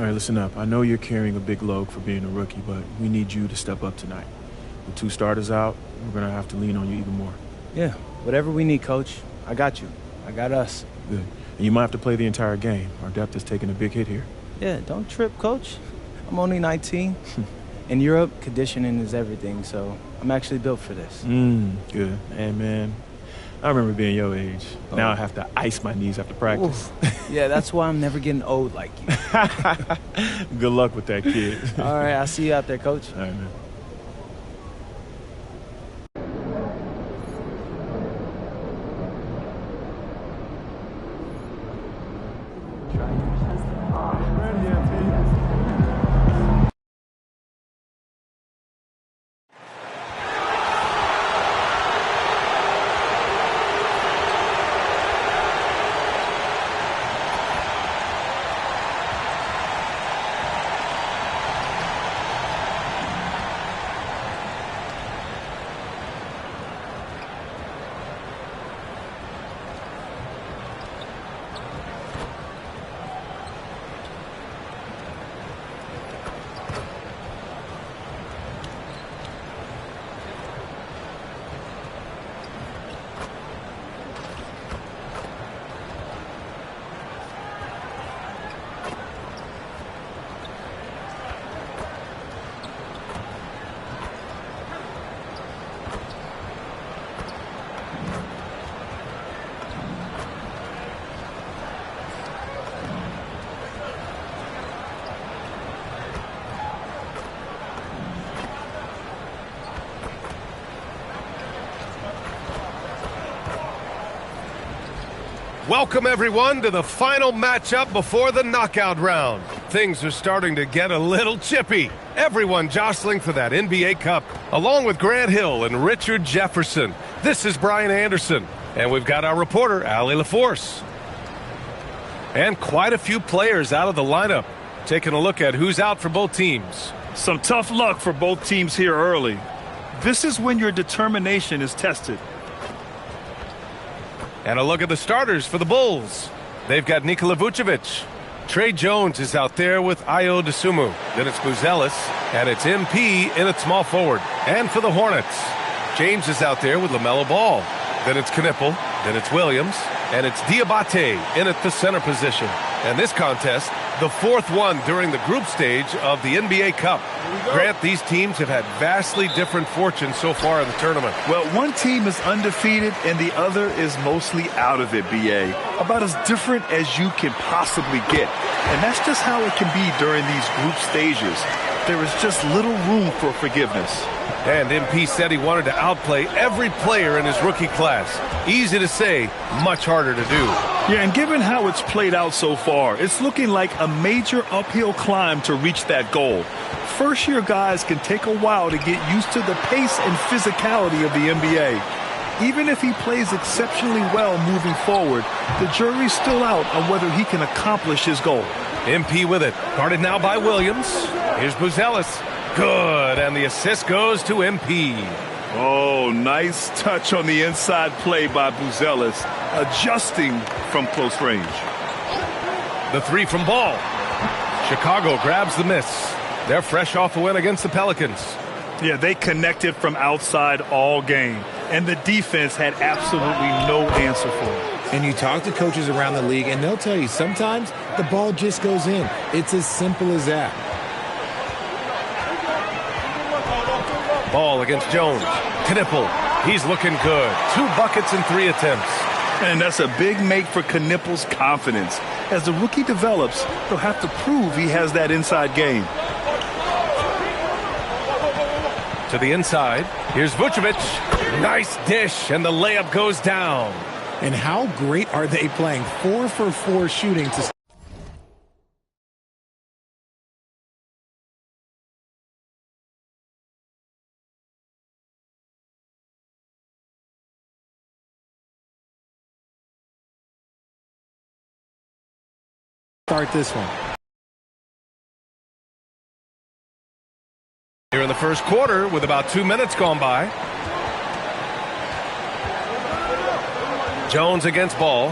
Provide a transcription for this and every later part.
All right, listen up. I know you're carrying a big load for being a rookie, but we need you to step up tonight. With 2 starters out, we're going to have to lean on you even more. Yeah, whatever we need, Coach. I got you. I got us. Good. And you might have to play the entire game. Our depth is taking a big hit here. Yeah, don't trip, Coach. I'm only 19. In Europe, conditioning is everything, so I'm actually built for this. Good. And, man, I remember being your age. Oh. Now I have to ice my knees after practice. Yeah, that's why I'm never getting old like you. Good luck with that, kid. All right, I'll see you out there, Coach. All right, man. Welcome, everyone, to the final matchup before the knockout round. Things are starting to get a little chippy. Everyone jostling for that NBA Cup, along with Grant Hill and Richard Jefferson. This is Brian Anderson, and we've got our reporter, Allie LaForce. And quite a few players out of the lineup. Taking a look at who's out for both teams. Some tough luck for both teams here early. This is when your determination is tested. And a look at the starters for the Bulls. They've got Nikola Vucevic. Trey Jones is out there with Ayo Dosunmu. Then it's Buzelis, and it's MP in at small forward. And for the Hornets, James is out there with LaMelo Ball. Then it's Knipple, then it's Williams, and it's Diabate in at the center position. And this contest, the 4th one during the group stage of the NBA Cup. Grant, these teams have had vastly different fortunes so far in the tournament. Well, one team is undefeated and the other is mostly out of it, B.A. About as different as you can possibly get. And that's just how it can be during these group stages. There is just little room for forgiveness. And MP said he wanted to outplay every player in his rookie class. Easy to say, much harder to do. Yeah, and given how it's played out so far, it's looking like a major uphill climb to reach that goal. First-year guys can take a while to get used to the pace and physicality of the NBA. Even if he plays exceptionally well moving forward, the jury's still out on whether he can accomplish his goal. MP with it. Guarded now by Williams. Here's Buzelis. Good, and the assist goes to MP. Oh, nice touch on the inside play by Buzelis, adjusting from close range. The 3 from Ball. Chicago grabs the miss. They're fresh off a win against the Pelicans. Yeah, they connected from outside all game, and the defense had absolutely no answer for it. And you talk to coaches around the league, and they'll tell you sometimes the ball just goes in. It's as simple as that. Ball against Jones. Knipple. He's looking good. 2 buckets in 3 attempts. And that's a big make for Knipple's confidence. As the rookie develops, he'll have to prove he has that inside game. To the inside. Here's Vucevic. Nice dish, and the layup goes down. And how great are they playing? 4 for 4 shooting to start this one. Here in the first quarter with about 2 minutes gone by. Jones against Ball.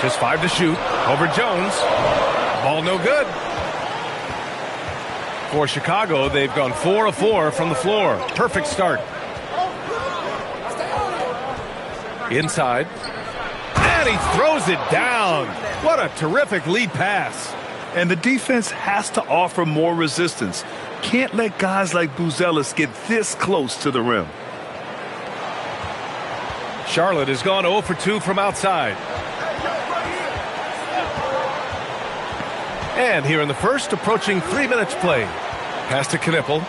Just 5 to shoot. Over Jones. Ball no good. For Chicago, they've gone 4 of 4 from the floor. Perfect start. Inside. And he throws it down. What a terrific lead pass. And the defense has to offer more resistance. Can't let guys like Buzelis get this close to the rim. Charlotte has gone 0 for 2 from outside. And here in the first, approaching 3 minutes play. Pass to Knippel.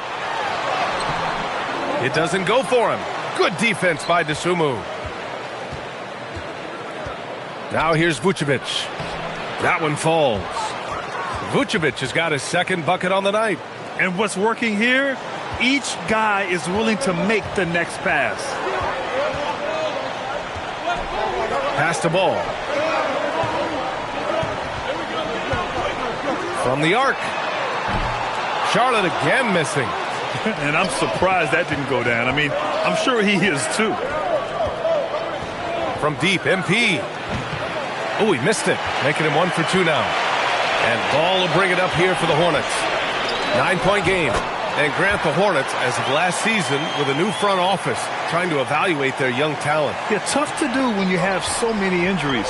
It doesn't go for him. Good defense by Dosunmu. Now here's Vucevic. That one falls. Vucevic has got his second bucket on the night. And what's working here? Each guy is willing to make the next pass. Pass to Ball. From the arc. Charlotte again missing. And I'm surprised that didn't go down. I mean, I'm sure he is too. From deep, MP. Oh, he missed it. Making him 1 for 2 now. And Ball will bring it up here for the Hornets. 9-point game. And Grant, the Hornets, as of last season, with a new front office, trying to evaluate their young talent. Yeah, tough to do when you have so many injuries.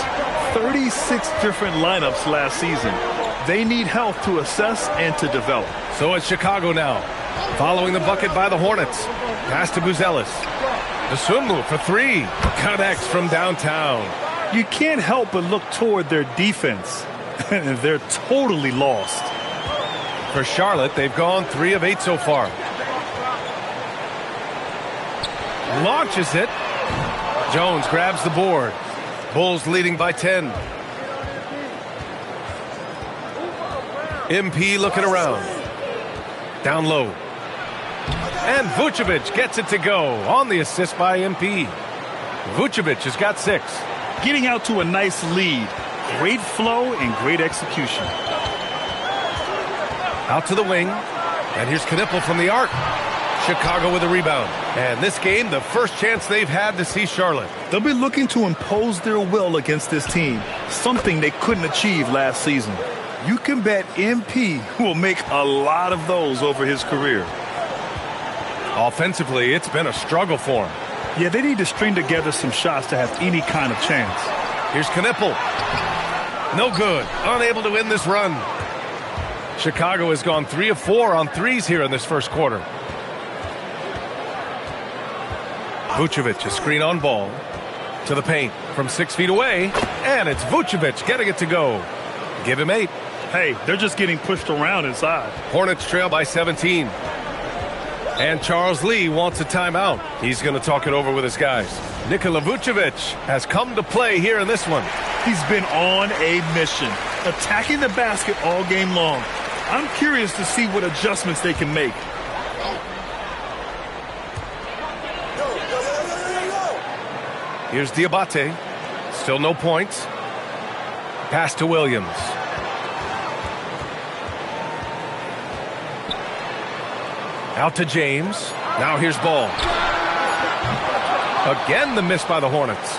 36 different lineups last season. They need help to assess and to develop. So it's Chicago now. Following the bucket by the Hornets. Pass to Buzelis. Dosunmu for 3. Connects from downtown. You can't help but look toward their defense. They're totally lost. For Charlotte, they've gone 3 of 8 so far. Launches it. Jones grabs the board. Bulls leading by 10. MP looking around. Down low. And Vucevic gets it to go on the assist by MP. Vucevic has got 6. Getting out to a nice lead. Great flow and great execution. Out to the wing. And here's Knippel from the arc. Chicago with a rebound. And this game, the first chance they've had to see Charlotte. They'll be looking to impose their will against this team, something they couldn't achieve last season. You can bet MP will make a lot of those over his career. Offensively, it's been a struggle for him. Yeah, they need to string together some shots to have any kind of chance. Here's Knippel. No good. Unable to win this run. Chicago has gone 3 of 4 on threes here in this first quarter. Vucevic, a screen on Ball. To the paint from 6 feet away. And it's Vucevic getting it to go. Give him 8. Hey, they're just getting pushed around inside. Hornets trail by 17. And Charles Lee wants a timeout. He's going to talk it over with his guys. Nikola Vucevic has come to play here in this one. He's been on a mission, attacking the basket all game long. I'm curious to see what adjustments they can make. Here's Diabate. Still no points. Pass to Williams. Out to James. Now here's Ball. Again the miss by the Hornets.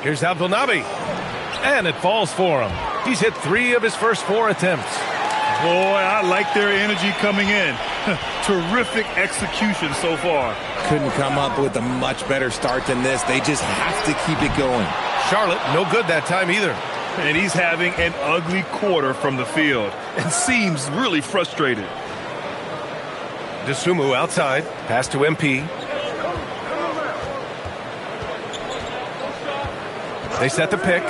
Here's Abdelnaby. And it falls for him. He's hit 3 of his first 4 attempts. Boy, I like their energy coming in. Terrific execution so far. Couldn't come up with a much better start than this. They just have to keep it going. Charlotte, no good that time either. And he's having an ugly quarter from the field and seems really frustrated. Dosunmu outside. Pass to MP. They set the pick.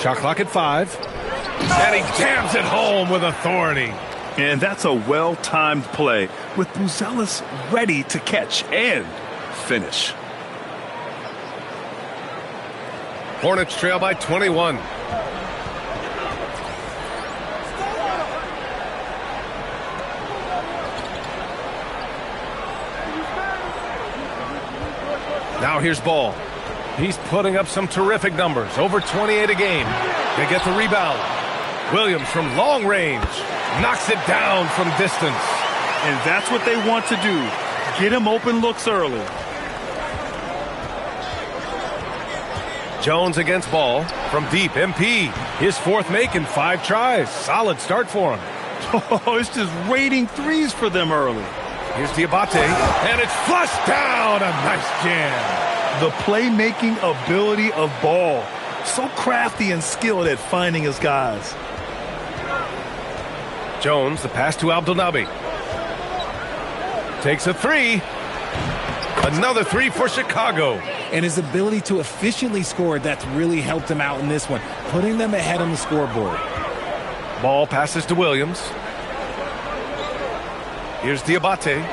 Shot clock at 5. And he jams it home with authority. And that's a well-timed play with Buzelis ready to catch and finish. Hornets trail by 21. Now here's Ball. He's putting up some terrific numbers. Over 28 a game. They get the rebound. Williams from long range. Knocks it down from distance. And that's what they want to do. Get him open looks early. Jones against ball from deep. MP, his fourth make in 5 tries. Solid start for him. Oh, it's just raining threes for them early. Here's Diabate, and it's flushed down. A nice jam. The playmaking ability of Ball. So crafty and skilled at finding his guys. Jones, the pass to Abdelnaby. Takes a 3. Another 3 for Chicago. And his ability to efficiently score, that's really helped him out in this one, putting them ahead on the scoreboard. Ball passes to Williams. Here's Diabate.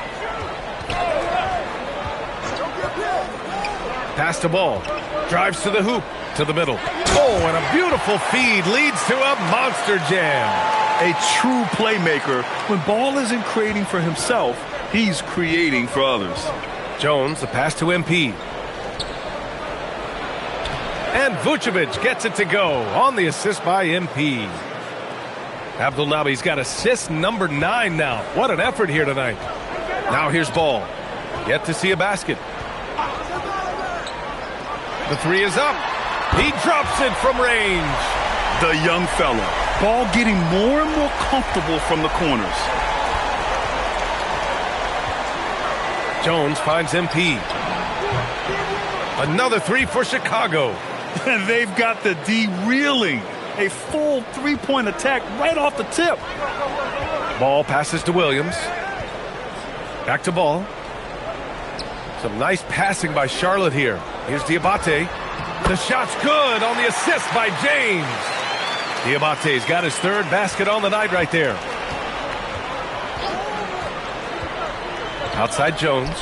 Pass to Ball. Drives to the hoop. To the middle. Oh, and a beautiful feed leads to a monster jam. A true playmaker. When Ball isn't creating for himself, he's creating for others. Jones, the pass to MP. And Vucevic gets it to go on the assist by MP. Abdelnaby's got assist number 9 now. What an effort here tonight. Now here's Ball. Yet to see a basket. The 3 is up. He drops it from range. The young fella. Ball getting more and more comfortable from the corners. Jones finds MP. Another 3 for Chicago. And they've got the D reeling. A full 3-point attack right off the tip. Ball passes to Williams. Back to Ball. Some nice passing by Charlotte here. Here's Diabate. The shot's good on the assist by James. Diabate's got his 3rd basket on the night right there. Outside Jones.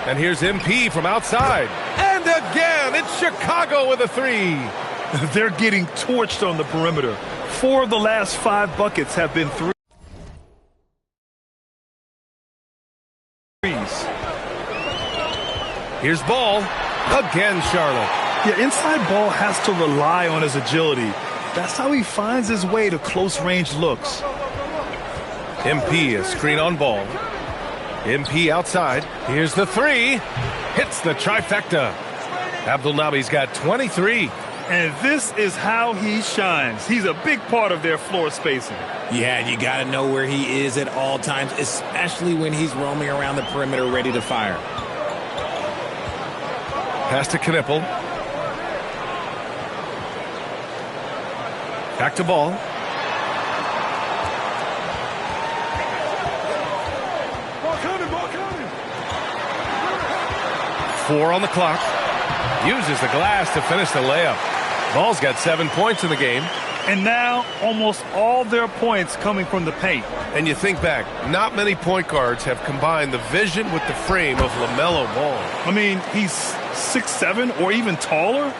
And here's MP from outside. And again, it's Chicago with a 3. They're getting torched on the perimeter. 4 of the last 5 buckets have been 3s. Here's Ball. Again, Charlotte. Yeah, inside Ball has to rely on his agility. That's how he finds his way to close-range looks. MP, a screen on Ball. MP outside. Here's the 3. Hits the trifecta. Abdelnaby's got 23. And this is how he shines. He's a big part of their floor spacing. Yeah, you got to know where he is at all times, especially when he's roaming around the perimeter ready to fire. Pass to Knipple. Back to Ball. Ball coming. 4 on the clock. Uses the glass to finish the layup. Ball's got 7 points in the game. And now almost all their points coming from the paint. And you think back, not many point guards have combined the vision with the frame of LaMelo Ball. I mean, he's 6'7" or even taller.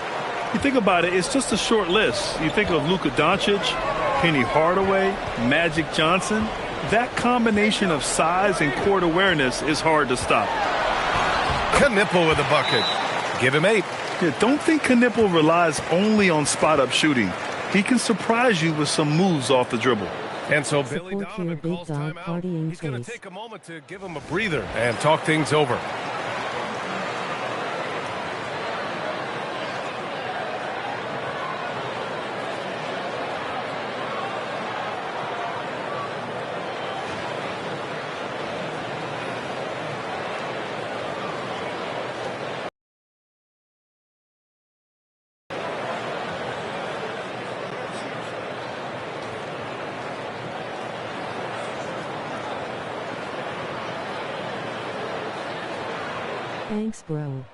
You think about it, it's just a short list. You think of Luka Doncic, Penny Hardaway, Magic Johnson. That combination of size and court awareness is hard to stop. Knipple with a bucket. Give him 8. Yeah, don't think Knipple relies only on spot-up shooting. He can surprise you with some moves off the dribble. And so Billy Donovan calls timeout. He's going to take a moment to give him a breather and talk things over. Thanks, bro.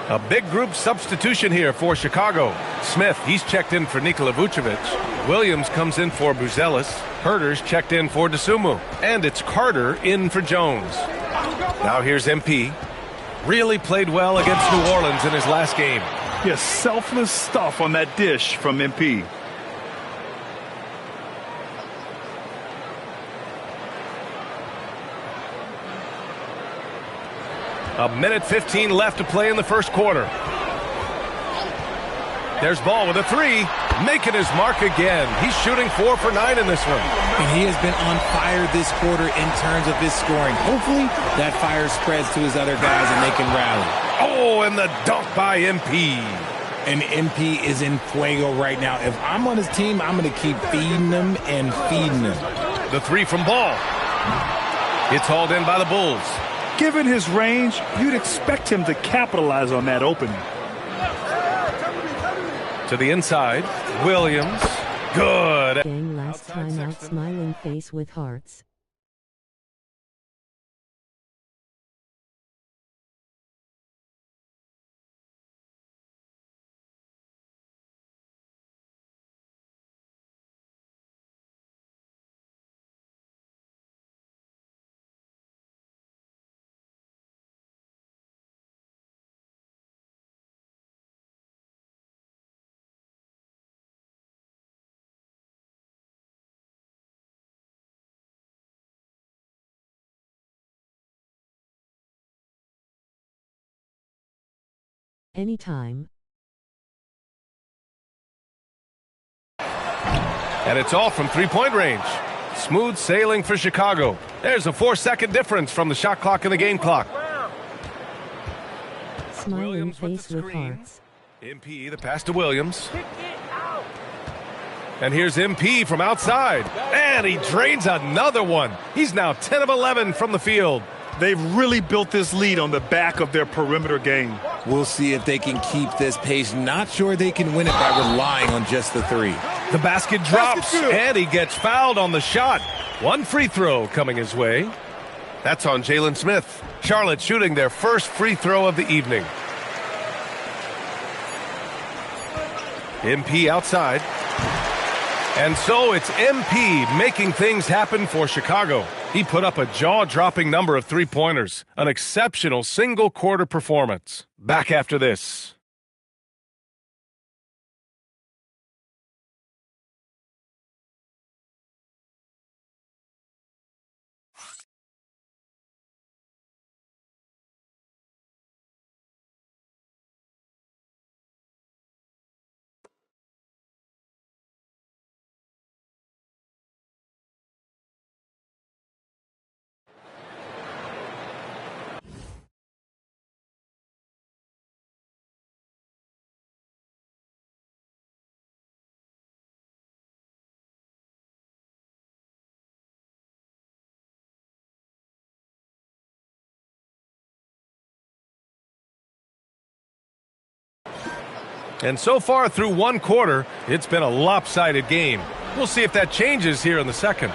A big group substitution here for Chicago. Smith, he's checked in for Nikola Vucevic. Williams comes in for Buzelis. Herter's checked in for Dosunmu. And it's Carter in for Jones. Now here's MP. Really played well against New Orleans in his last game. Yes, selfless stuff on that dish from MP. A minute 15 left to play in the first quarter. There's Ball with a 3. making his mark again. He's shooting 4 for 9 in this one. And he has been on fire this quarter in terms of his scoring. Hopefully, that fire spreads to his other guys and they can rally. Oh, and the dunk by MP. And MP is in fuego right now. If I'm on his team, I'm going to keep feeding him and feeding him. The three from Ball. It's hauled in by the Bulls. Given his range, you'd expect him to capitalize on that opening. To the inside, Williams. Good. Gang last time out, smiling face with hearts. Anytime. And it's all from three-point range. Smooth sailing for Chicago. There's a 4-second difference from the shot clock and the game clock. Smiling Williams with face the with screen. hearts. MP, the pass to Williams. And here's MP from outside. And he drains another one. He's now 10 of 11 from the field. They've really built this lead on the back of their perimeter game. We'll see if they can keep this pace. Not sure they can win it by relying on just the three. The basket drops, and he gets fouled on the shot. One free throw coming his way. That's on Jalen Smith. Charlotte shooting their first free throw of the evening. MP outside. And so it's MP making things happen for Chicago. He put up a jaw-dropping number of three-pointers. An exceptional single-quarter performance. Back after this. And so far through one quarter, it's been a lopsided game. We'll see if that changes here in the second.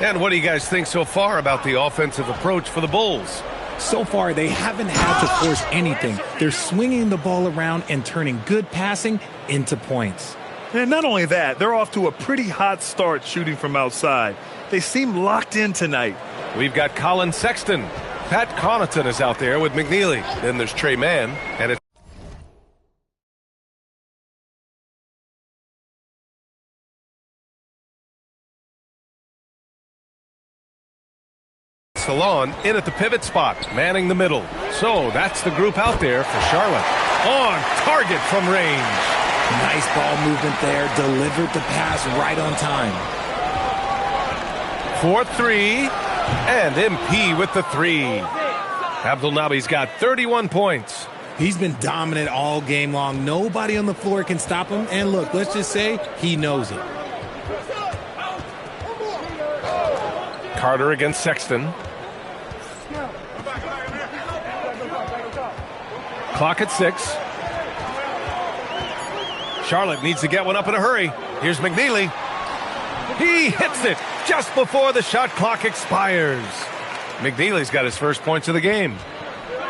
And what do you guys think so far about the offensive approach for the Bulls? So far, they haven't had to force anything. They're swinging the ball around and turning good passing into points. And not only that, they're off to a pretty hot start shooting from outside. They seem locked in tonight. We've got Colin Sexton. Pat Connaughton is out there with McNeely. Then there's Trey Mann. And it's Salon in at the pivot spot, manning the middle. So that's the group out there for Charlotte. On target from range. Nice ball movement there. Delivered the pass right on time. 4-3. And MP with the three. Abdul Nabi's got 31 points. He's been dominant all game long. Nobody on the floor can stop him. And look, let's just say he knows it. Carter against Sexton. Clock at 6. Charlotte needs to get one up in a hurry. Here's McNeely. He hits it just before the shot clock expires. McNeely's got his first points of the game.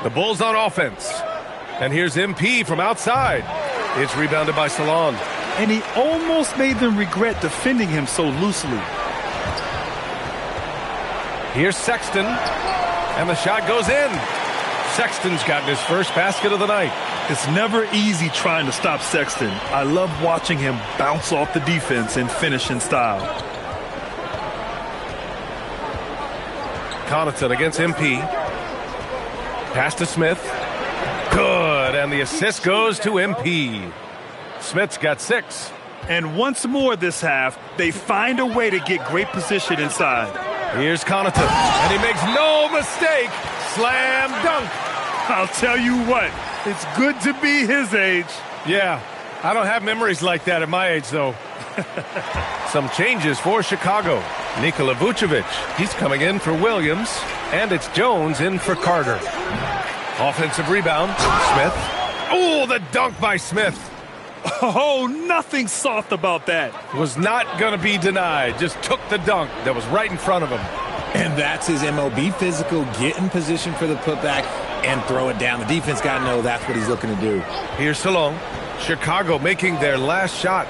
The Bulls on offense. And here's MP from outside. It's rebounded by Salon. And he almost made them regret defending him so loosely. Here's Sexton. And the shot goes in. Sexton's gotten his first basket of the night. It's never easy trying to stop Sexton. I love watching him bounce off the defense and finish in style. Connaughton against MP. Pass to Smith. Good, and the assist goes to MP. Smith's got 6. And once more this half, they find a way to get great position inside. Here's Connaughton, and he makes no mistake. Slam dunk. I'll tell you what, it's good to be his age. Yeah, I don't have memories like that at my age, though. Some changes for Chicago. Nikola Vucevic, he's coming in for Williams, and it's Jones in for Carter. Offensive rebound, Smith. Oh, the dunk by Smith. Oh, nothing soft about that. Was not going to be denied. Just took the dunk that was right in front of him. And that's his MO. Be physical, get in position for the putback, and throw it down. The defense got to know that's what he's looking to do. Here's Salong. Chicago making their last shot.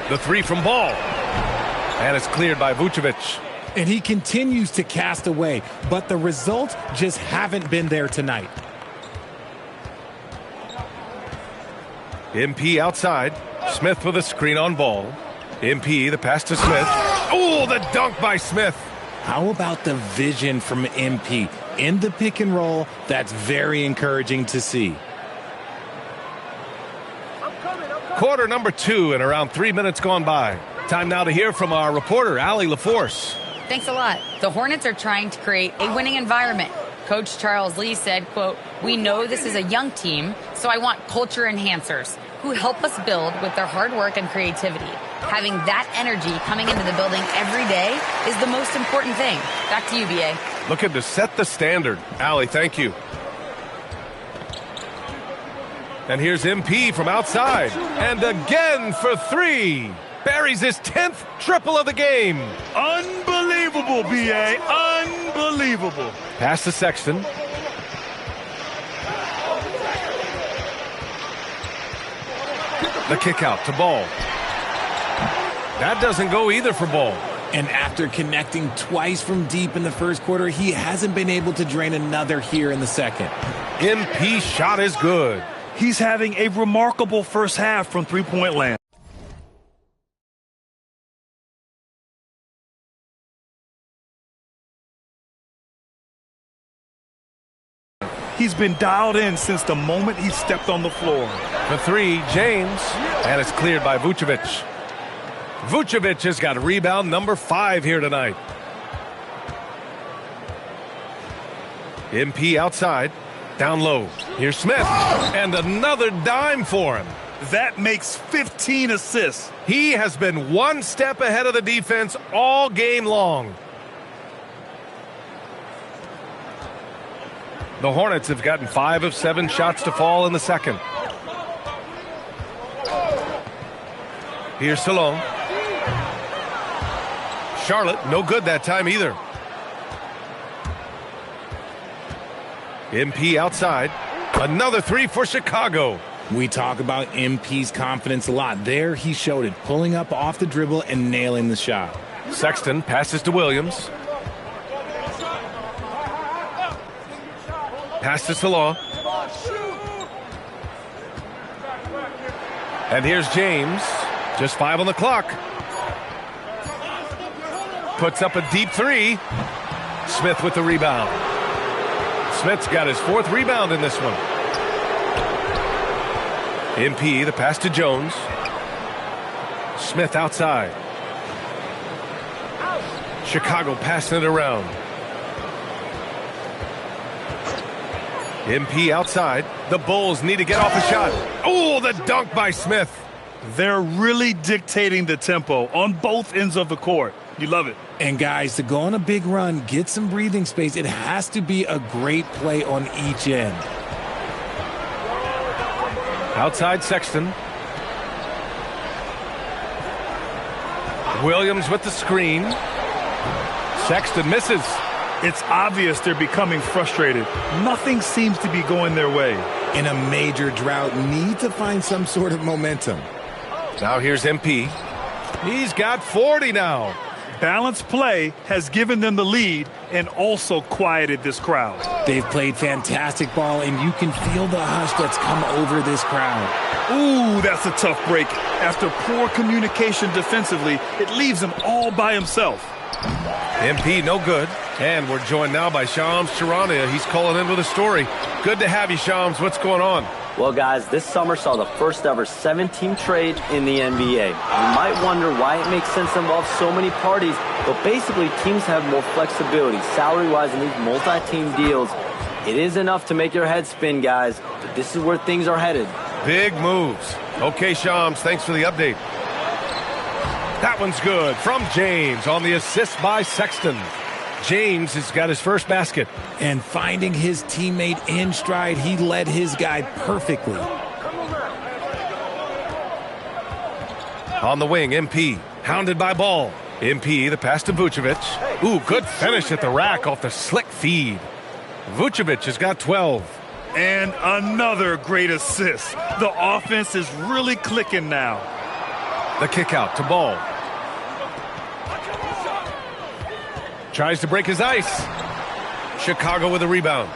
The three from Ball. And it's cleared by Vucevic. And he continues to cast away, but the results just haven't been there tonight. MP outside. Smith with a screen on Ball. MP, the pass to Smith. Oh, the dunk by Smith. How about the vision from MP? In the pick and roll, that's very encouraging to see. Quarter number 2 and around 3 minutes gone by. Time now to hear from our reporter, Allie LaForce. Thanks a lot. The Hornets are trying to create a winning environment. Coach Charles Lee said, quote, "We know this is a young team, so I want culture enhancers who help us build with their hard work and creativity. Having that energy coming into the building every day is the most important thing." Back to you, B.A. Looking to set the standard. Allie, thank you. And here's MP from outside. And again for 3. Buries his 10th triple of the game. Unbelievable, B.A. Unbelievable. Pass to Sexton. The kick out to Ball. That doesn't go either for Ball. And after connecting twice from deep in the first quarter, he hasn't been able to drain another here in the second. MP shot is good. He's having a remarkable first half from three-point land. He's been dialed in since the moment he stepped on the floor. The 3, James. And it's cleared by Vucevic. Vucevic has got rebound number 5 here tonight. MP outside. Down low. Here's Smith. And another dime for him. That makes 15 assists. He has been one step ahead of the defense all game long. The Hornets have gotten 5 of 7 shots to fall in the second. Here's Salong. Charlotte, no good that time either. MP outside. Another 3 for Chicago. We talk about MP's confidence a lot. There he showed it, pulling up off the dribble and nailing the shot. Sexton passes to Williams. Pass to Salah. And here's James. Just 5 on the clock. Puts up a deep 3. Smith with the rebound. Smith's got his 4th rebound in this one. MP, the pass to Jones. Smith outside. Chicago passing it around. MP outside. The Bulls need to get off a shot. Oh, the dunk by Smith. They're really dictating the tempo on both ends of the court. You love it. And guys, to go on a big run, get some breathing space, it has to be a great play on each end. Outside Sexton. Williams with the screen. Sexton misses. It's obvious they're becoming frustrated. Nothing seems to be going their way. In a major drought, need to find some sort of momentum. Now here's MP. He's got 40 now. Balanced play has given them the lead and also quieted this crowd. They've played fantastic ball, and you can feel the hush that's come over this crowd. Ooh, that's a tough break. After poor communication defensively, it leaves him all by himself. MP no good. And we're joined now by Shams Charania. He's calling in with a story. Good to have you, Shams. What's going on? Well, guys, this summer saw the first ever 7-team trade in the NBA. You might wonder why it makes sense to involve so many parties, but basically teams have more flexibility salary-wise in these multi-team deals. It is enough to make your head spin, guys, but this is where things are headed. Big moves. Okay, Shams, thanks for the update. That one's good from James on the assist by Sexton. James has got his first basket. And finding his teammate in stride, he led his guy perfectly. On the wing, MP, hounded by Ball. MP, the pass to Vucevic. Ooh, good finish at the rack off the slick feed. Vucevic has got 12. And another great assist. The offense is really clicking now. The kick out to Ball. Tries to break his ice. Chicago with a rebound.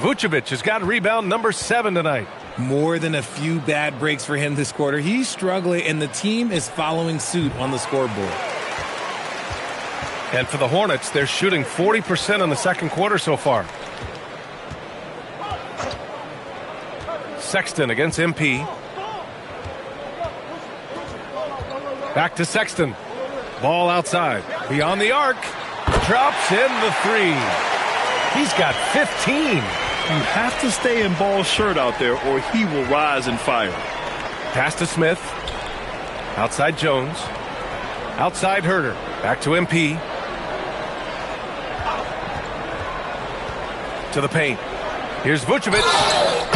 Vucevic has got rebound number 7 tonight. More than a few bad breaks for him this quarter. He's struggling, and the team is following suit on the scoreboard. And for the Hornets, they're shooting 40% in the second quarter so far. Sexton against MP. Back to Sexton. Ball outside. Beyond the arc. Drops in the 3. He's got 15. You have to stay in Ball's shirt out there or he will rise and fire. Pass to Smith. Outside Jones. Outside Herter. Back to MP. To the paint. Here's Vucevic.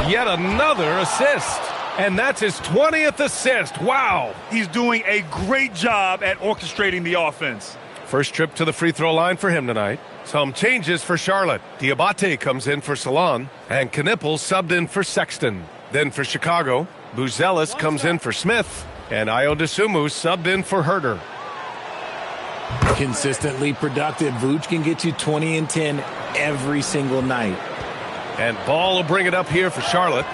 Yet another assist. And that's his 20th assist. Wow. He's doing a great job at orchestrating the offense. First trip to the free throw line for him tonight. Some changes for Charlotte. Diabate comes in for Salon, and Knippel subbed in for Sexton. Then for Chicago, Buzelis comes in for Smith, and Ayo Dosunmu subbed in for Herter. Consistently productive. Vooch can get you 20 and 10 every single night. And Ball will bring it up here for Charlotte.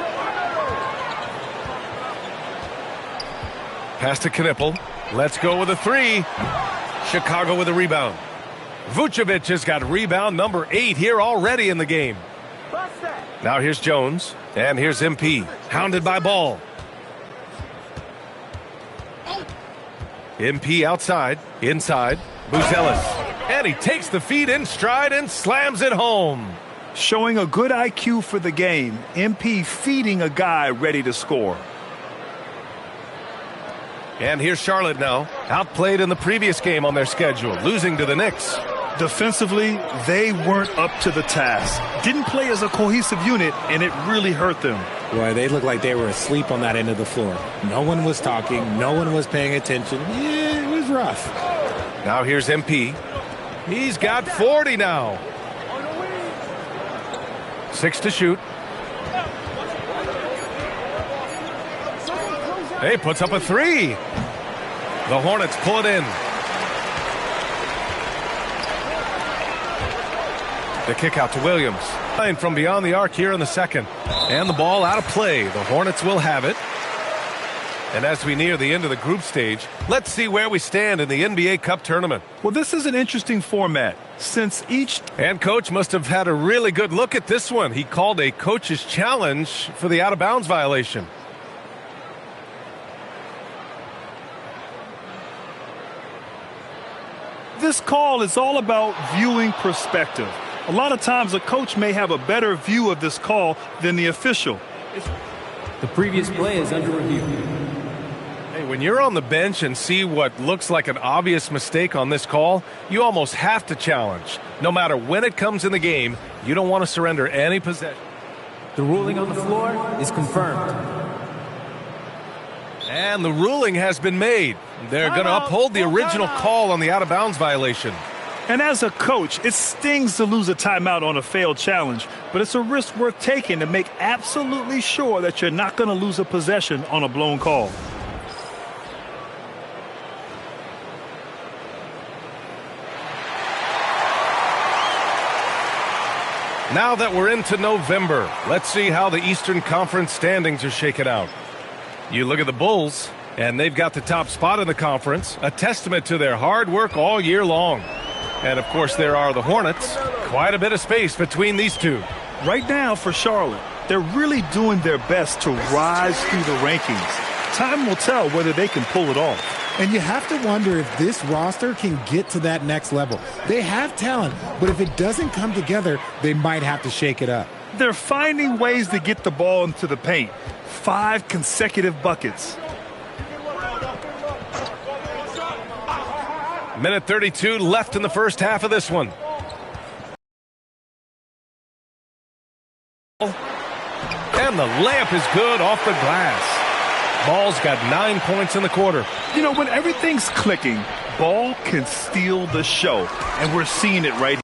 Pass to Knippel. Let's go with a 3. Chicago with a rebound. Vucevic has got rebound number 8 here already in the game. Now here's Jones, and here's MP, hounded by Ball. MP outside, inside, Buzelis. And he takes the feed in stride and slams it home. Showing a good IQ for the game. MP feeding a guy ready to score. And here's Charlotte now, outplayed in the previous game on their schedule, losing to the Knicks. Defensively, they weren't up to the task. Didn't play as a cohesive unit, and it really hurt them. Boy, they looked like they were asleep on that end of the floor. No one was talking. No one was paying attention. Yeah, it was rough. Now here's MP. He's got 40 now. 6 to shoot. He puts up a 3. The Hornets pull it in. The kick out to Williams. From beyond the arc here in the second. And the ball out of play. The Hornets will have it. And as we near the end of the group stage, let's see where we stand in the NBA Cup tournament. Well, this is an interesting format since each... And Coach must have had a really good look at this one. He called a coach's challenge for the out-of-bounds violation. This call is all about viewing perspective. A lot of times a coach may have a better view of this call than the official. The previous play is under review. Hey, when you're on the bench and see what looks like an obvious mistake on this call, you almost have to challenge. No matter when it comes in the game, you don't want to surrender any possession. The ruling on the floor is confirmed. And the ruling has been made. They're going to uphold the original call on the out-of-bounds violation. And as a coach, it stings to lose a timeout on a failed challenge, but it's a risk worth taking to make absolutely sure that you're not going to lose a possession on a blown call. Now that we're into November, let's see how the Eastern Conference standings are shaken out. You look at the Bulls, and they've got the top spot in the conference, a testament to their hard work all year long. And, of course, there are the Hornets. Quite a bit of space between these two. Right now for Charlotte, they're really doing their best to rise through the rankings. Time will tell whether they can pull it off. And you have to wonder if this roster can get to that next level. They have talent, but if it doesn't come together, they might have to shake it up. They're finding ways to get the ball into the paint. 5 consecutive buckets. Minute 32 left in the first half of this one. And the layup is good off the glass. Ball's got 9 points in the quarter. You know, when everything's clicking, Ball can steal the show. And we're seeing it right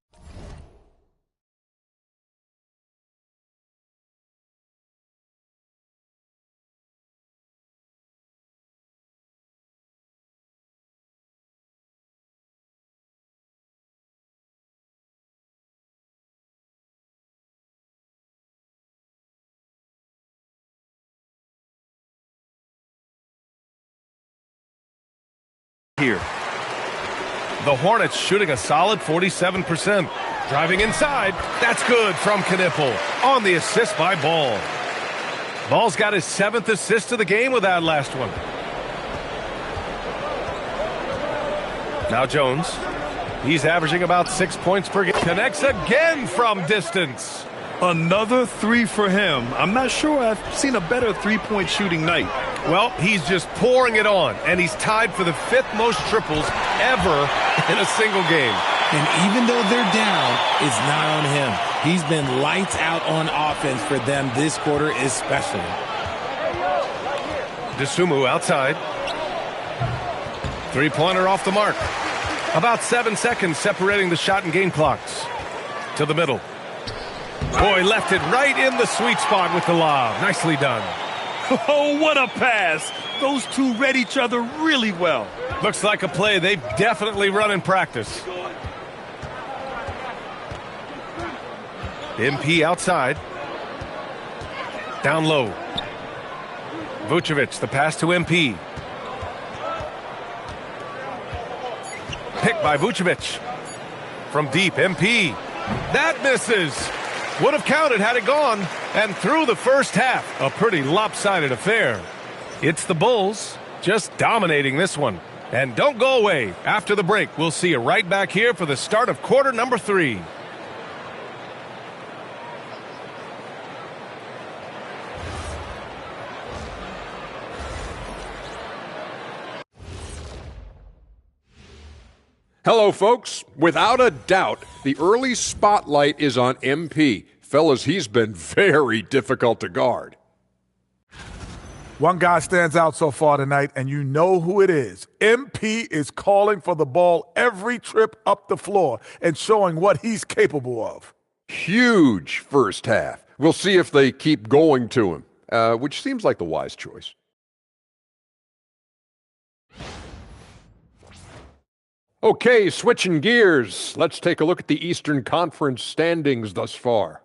here. The Hornets shooting a solid 47%. Driving inside. That's good from Knipple on the assist by Ball. Ball's got his 7th assist of the game with that last one. Now Jones. He's averaging about 6 points per game. Connects again from distance. Another 3 for him. I'm not sure I've seen a better three-point shooting night. Well, he's just pouring it on, and he's tied for the 5th most triples ever in a single game. And even though they're down, it's not on him. He's been lights out on offense for them this quarter especially. Dosunmu outside. Three-pointer off the mark. About 7 seconds separating the shot and game clocks. To the middle. Boy, left it right in the sweet spot with the lob. Nicely done. Oh, what a pass. Those two read each other really well. Looks like a play they've definitely run in practice. MP outside. Down low. Vucevic, the pass to MP. Picked by Vucevic. From deep, MP. That misses. Would have counted had it gone. And through the first half, a pretty lopsided affair. It's the Bulls just dominating this one. And don't go away. After the break, we'll see you right back here for the start of quarter number 3. Hello, folks. Without a doubt, the early spotlight is on MP. Fellas, he's been very difficult to guard. One guy stands out so far tonight, and you know who it is. MP is calling for the ball every trip up the floor and showing what he's capable of. Huge first half. We'll see if they keep going to him, which seems like the wise choice. Okay, switching gears. Let's take a look at the Eastern Conference standings thus far.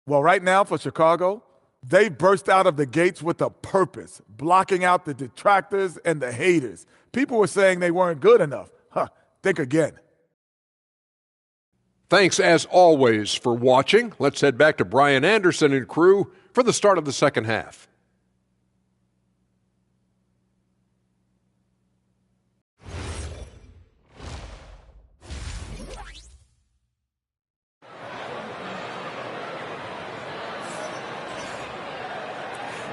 Well, right now for Chicago, they burst out of the gates with a purpose, blocking out the detractors and the haters. People were saying they weren't good enough. Think again. Thanks, as always, for watching. Let's head back to Brian Anderson and crew for the start of the second half.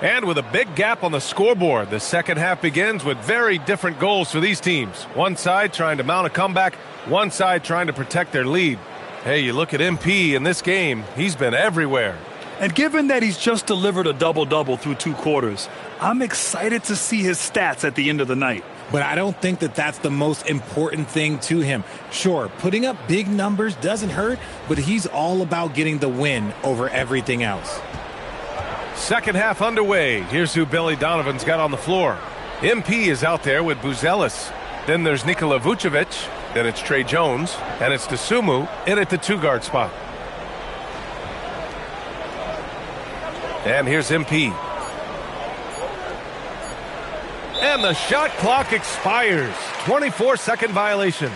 And with a big gap on the scoreboard, the second half begins with very different goals for these teams. One side trying to mount a comeback, one side trying to protect their lead. Hey, you look at MP in this game, he's been everywhere. And given that he's just delivered a double-double through 2 quarters, I'm excited to see his stats at the end of the night. But I don't think that that's the most important thing to him. Sure, putting up big numbers doesn't hurt, but he's all about getting the win over everything else. Second half underway. Here's who Billy Donovan's got on the floor. MP is out there with Buzelis. Then there's Nikola Vucevic. Then it's Trey Jones. And it's Dosunmu in at the 2-guard spot. And here's MP. And the shot clock expires. 24-second violation.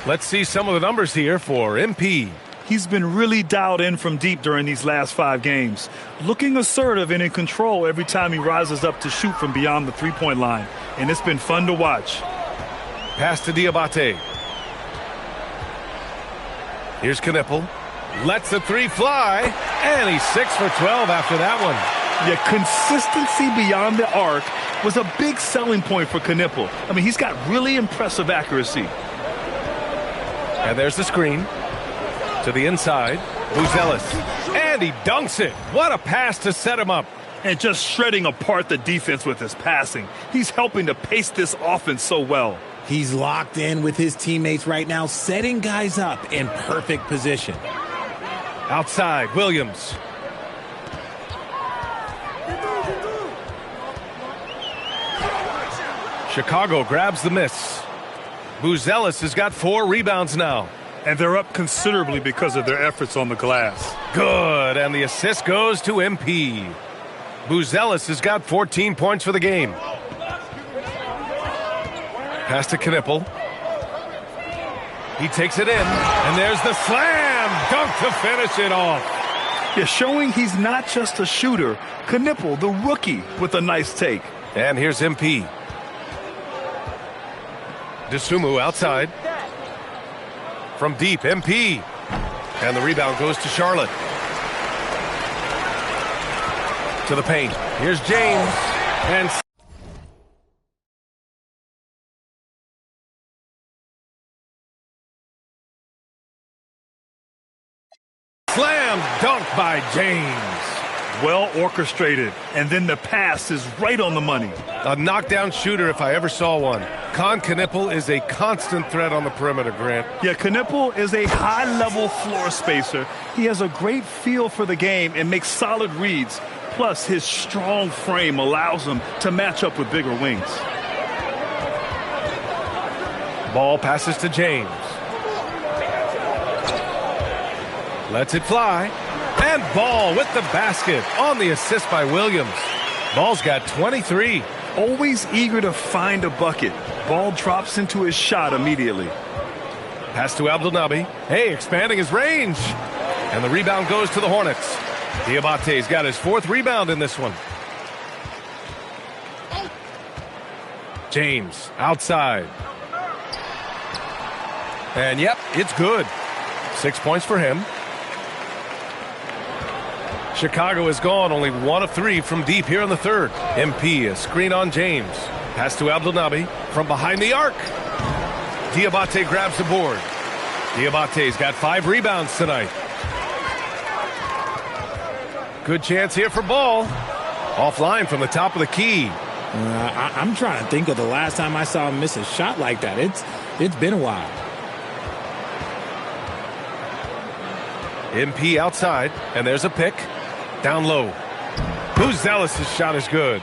Let's see some of the numbers here for MP. He's been really dialed in from deep during these last 5 games, looking assertive and in control every time he rises up to shoot from beyond the three-point line, and it's been fun to watch. Pass to Diabate. Here's Knipple. Lets the three fly, and he's 6 for 12 after that one. Yeah, consistency beyond the arc was a big selling point for Knipple. I mean, he's got really impressive accuracy. And there's the screen. To the inside, Buzelis. And he dunks it. What a pass to set him up. And just shredding apart the defense with his passing. He's helping to pace this offense so well. He's locked in with his teammates right now, setting guys up in perfect position. Outside, Williams. Chicago grabs the miss. Buzelis has got 4 rebounds now. And they're up considerably because of their efforts on the glass. Good, and the assist goes to MP. Buzelis has got 14 points for the game. Pass to Knipple. He takes it in, and there's the slam dunk to finish it off. Yeah, showing he's not just a shooter. Knipple, the rookie, with a nice take. And here's MP. Dosunmu outside. From deep, MP. And the rebound goes to Charlotte. To the paint. Here's James. And slam dunk by James. Well orchestrated, and then the pass is right on the money. A knockdown shooter if I ever saw one. Con Knipple is a constant threat on the perimeter, Grant. Yeah, Knipple is a high-level floor spacer. He has a great feel for the game and makes solid reads. Plus, his strong frame allows him to match up with bigger wings. Ball passes to James. Lets it fly. And Ball with the basket on the assist by Williams. Ball's got 23. Always eager to find a bucket. Ball drops into his shot immediately. Pass to Abdelnaby. Hey, expanding his range. And the rebound goes to the Hornets. Diabate's got his 4th rebound in this one. James outside. And yep, it's good. 6 points for him. Chicago is gone, only 1 of 3 from deep here in the third. MP, a screen on James. Pass to Abdelnaby from behind the arc. Diabate grabs the board. Diabate's got 5 rebounds tonight. Good chance here for Ball. Offline from the top of the key. I'm trying to think of the last time I saw him miss a shot like that. It's been a while. MP outside, and there's a pick. Down low. Buzelis' shot is good.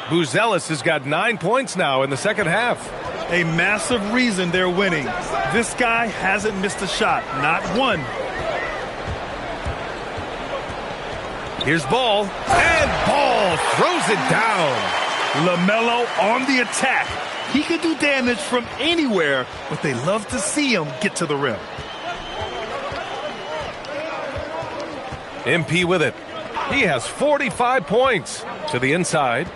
Buzelis has got 9 points now in the second half. A massive reason they're winning. This guy hasn't missed a shot, not one. Here's Ball, and Ball throws it down. LaMelo on the attack. He can do damage from anywhere, but they love to see him get to the rim. MP with it. He has 45 points. To the inside.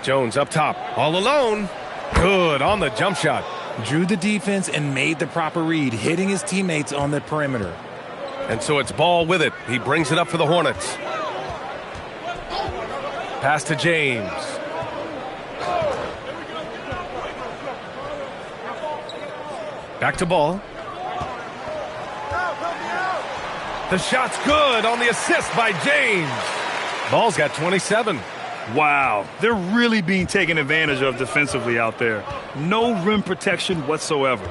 Jones up top. All alone. Good on the jump shot. Drew the defense and made the proper read, hitting his teammates on the perimeter. And so it's Ball with it. He brings it up for the Hornets. Pass to James. Back to Ball. The shot's good on the assist by James. Ball's got 27. Wow, they're really being taken advantage of defensively out there. No rim protection whatsoever.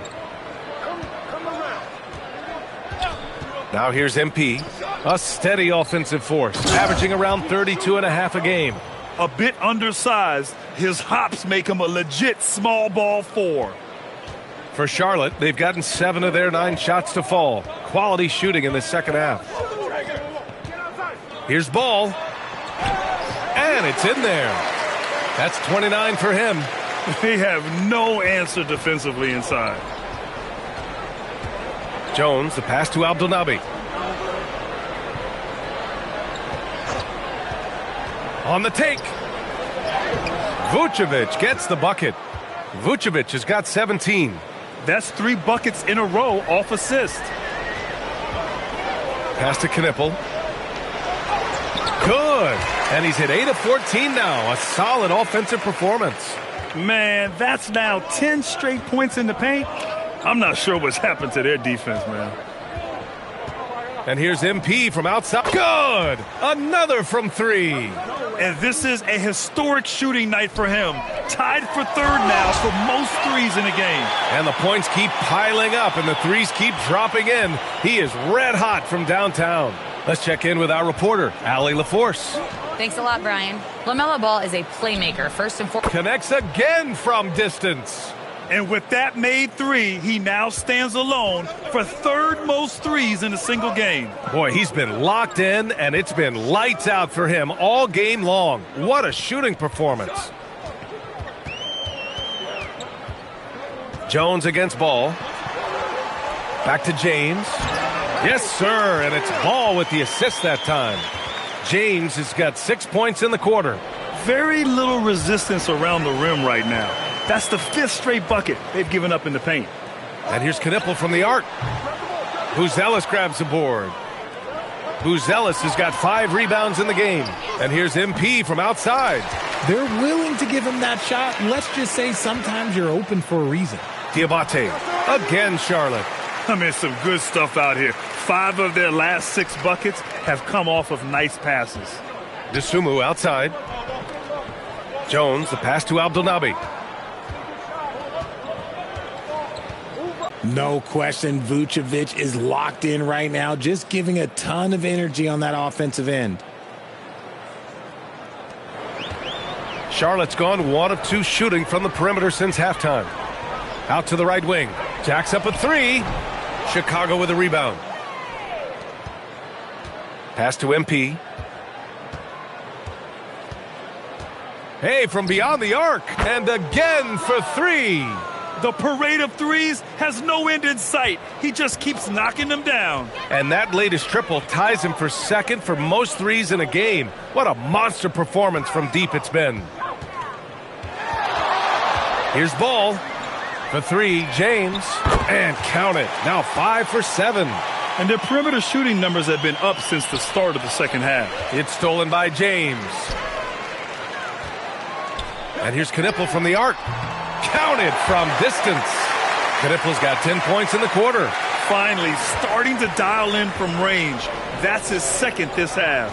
Now here's MP. A steady offensive force, averaging around 32.5 a game. A bit undersized, his hops make him a legit small ball 4. For Charlotte, they've gotten 7 of their 9 shots to fall. Quality shooting in the second half. Here's Ball. And it's in there. That's 29 for him. They have no answer defensively inside. Jones, the pass to Abdelnaby. On the take. Vucevic gets the bucket. Vucevic has got 17. That's 3 buckets in a row off assist. Pass to Knipple. Good. And he's hit 8 of 14 now. A solid offensive performance. Man, that's now 10 straight points in the paint. I'm not sure what's happened to their defense, man. And here's MP from outside. Good. Another from 3. And this is a historic shooting night for him. Tied for 3rd now for most threes in a game. And the points keep piling up and the threes keep dropping in. He is red hot from downtown. Let's check in with our reporter, Allie LaForce. Thanks a lot, Brian. LaMelo Ball is a playmaker, first and foremost. Connects again from distance. And with that made 3, he now stands alone for 3rd most threes in a single game. Boy, he's been locked in, and it's been lights out for him all game long. What a shooting performance. Jones against Ball. Back to James. Yes, sir, and it's Ball with the assist that time. James has got 6 points in the quarter. Very little resistance around the rim right now. That's the 5th straight bucket they've given up in the paint. And here's Knipple from the arc. Buzelis grabs the board. Buzelis has got 5 rebounds in the game. And here's MP from outside. They're willing to give him that shot. Let's just say sometimes you're open for a reason. Diabate. Again, Charlotte. I mean, some good stuff out here. 5 of their last 6 buckets have come off of nice passes. Dosunmu outside. Jones, the pass to Abdelnaby. No question, Vucevic is locked in right now, just giving a ton of energy on that offensive end. Charlotte's gone 1 of 2 shooting from the perimeter since halftime. Out to the right wing. Jacks up a 3. Chicago with a rebound. Pass to MP. Hey, from beyond the arc. And again for 3. The parade of threes has no end in sight. He just keeps knocking them down. And that latest triple ties him for 2nd for most threes in a game. What a monster performance from deep it's been. Here's Ball. For 3, James. And count it. Now 5 for 7. And their perimeter shooting numbers have been up since the start of the second half. It's stolen by James. And here's Knipple from the arc. Counted from distance. Knipple's got 10 points in the quarter. Finally starting to dial in from range. That's his 2nd this half.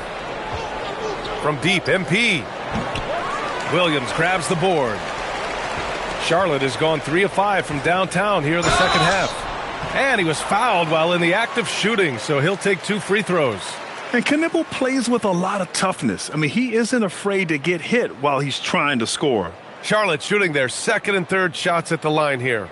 From deep, MP. Williams grabs the board. Charlotte has gone 3 of 5 from downtown here in the second half. And he was fouled while in the act of shooting, so he'll take 2 free throws. And Knipple plays with a lot of toughness. I mean, he isn't afraid to get hit while he's trying to score. Charlotte shooting their 2nd and 3rd shots at the line here.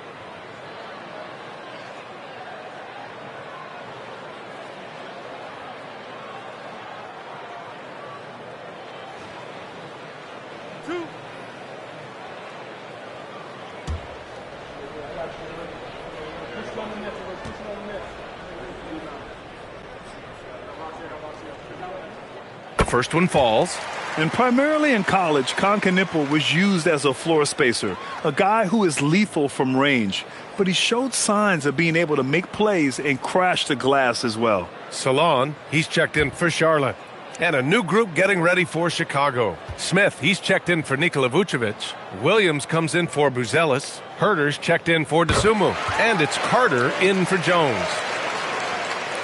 First one falls. And primarily in college, Kon Knipple was used as a floor spacer, a guy who is lethal from range. But he showed signs of being able to make plays and crash the glass as well. Salon, he's checked in for Charlotte. And a new group getting ready for Chicago. Smith, he's checked in for Nikola Vucevic. Williams comes in for Buzelis. Herter's checked in for Dosunmu. And it's Carter in for Jones.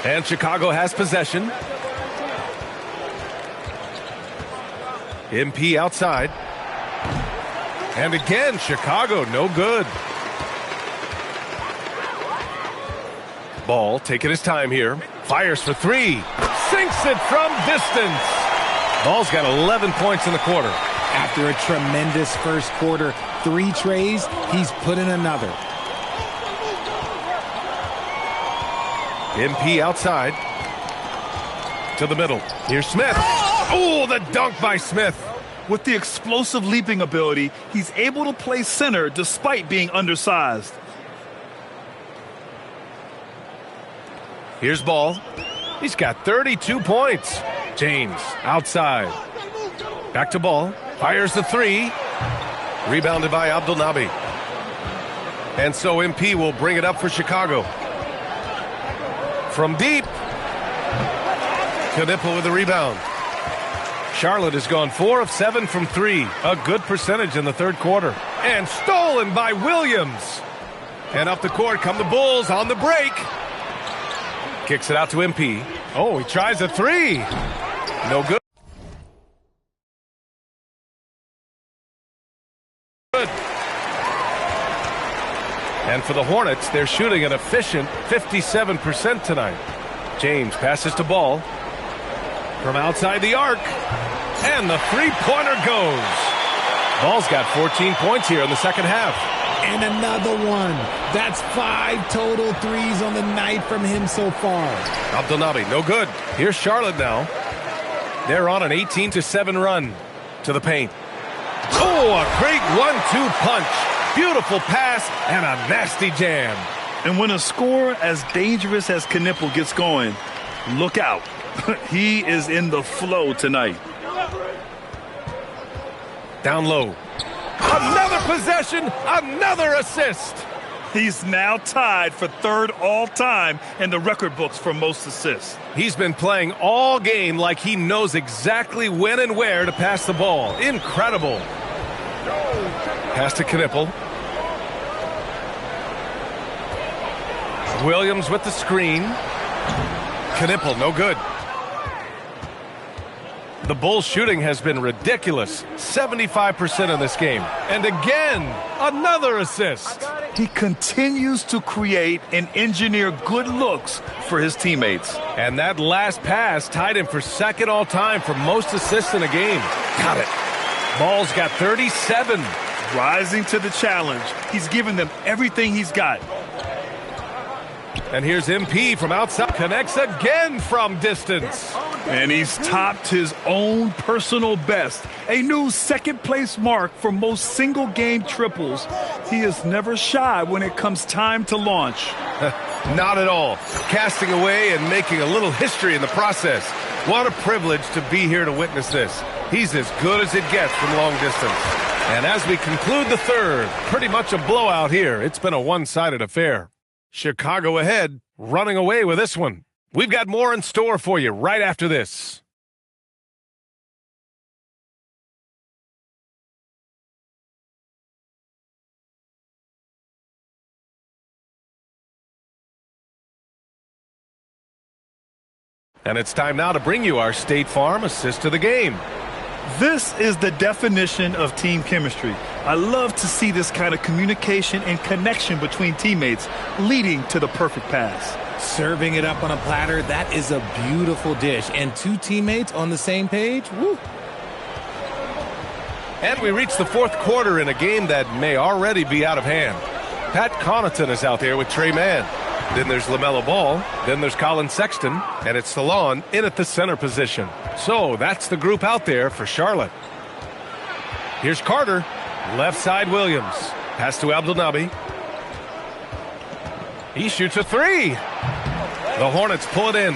And Chicago has possession. MP outside. And again, Chicago, no good. Ball taking his time here. Fires for 3. Sinks it from distance. Ball's got 11 points in the quarter. After a tremendous first quarter, 3 trays, he's put in another. MP outside. To the middle. Here's Smith. Oh, the dunk by Smith. With the explosive leaping ability, he's able to play center despite being undersized. Here's Ball. He's got 32 points. James outside. Back to Ball. Fires the three. Rebounded by Abdelnaby. And so MP will bring it up for Chicago. From deep. Knipple with the rebound. Charlotte has gone 4 of 7 from 3. A good percentage in the third quarter. And stolen by Williams. And up the court come the Bulls on the break. Kicks it out to MP. Oh, he tries a three. No good. And for the Hornets, they're shooting an efficient 57% tonight. James passes to Ball. From outside the arc. And the three-pointer goes. Ball's got 14 points here in the second half. And another one. That's 5 total threes on the night from him so far. Abdelnaby, no good. Here's Charlotte now. They're on an 18-7 run to the paint. Oh, a great 1-2 punch. Beautiful pass and a nasty jam. And when a scorer as dangerous as Knipple gets going, look out. He is in the flow tonight. Down low. Another possession, another assist. He's now tied for third all-time in the record books for most assists. He's been playing all game like he knows exactly when and where to pass the ball. Incredible. Pass to Knipple. Williams with the screen. Knipple, no good. The Bulls' shooting has been ridiculous. 75% in this game. And again, another assist. He continues to create and engineer good looks for his teammates. And that last pass tied him for second all-time for most assists in a game. Got it. Ball's got 37. Rising to the challenge. He's given them everything he's got. And here's MP from outside. Connects again from distance. And he's topped his own personal best. A new second-place mark for most single-game triples. He is never shy when it comes time to launch. Not at all. Casting away and making a little history in the process. What a privilege to be here to witness this. He's as good as it gets from long distance. And as we conclude the third, pretty much a blowout here. It's been a one-sided affair. Chicago ahead, running away with this one. We've got more in store for you right after this. And it's time now to bring you our State Farm assist of the game. This is the definition of team chemistry. I love to see this kind of communication and connection between teammates leading to the perfect pass. Serving it up on a platter, that is a beautiful dish. And two teammates on the same page, woo. And we reach the fourth quarter in a game that may already be out of hand. Pat Connaughton is out there with Trey Mann. Then there's LaMelo Ball. Then there's Colin Sexton. And it's Salon in at the center position. So that's the group out there for Charlotte. Here's Carter. Left side Williams. Pass to Abdelnaby. He shoots a three. The Hornets pull it in.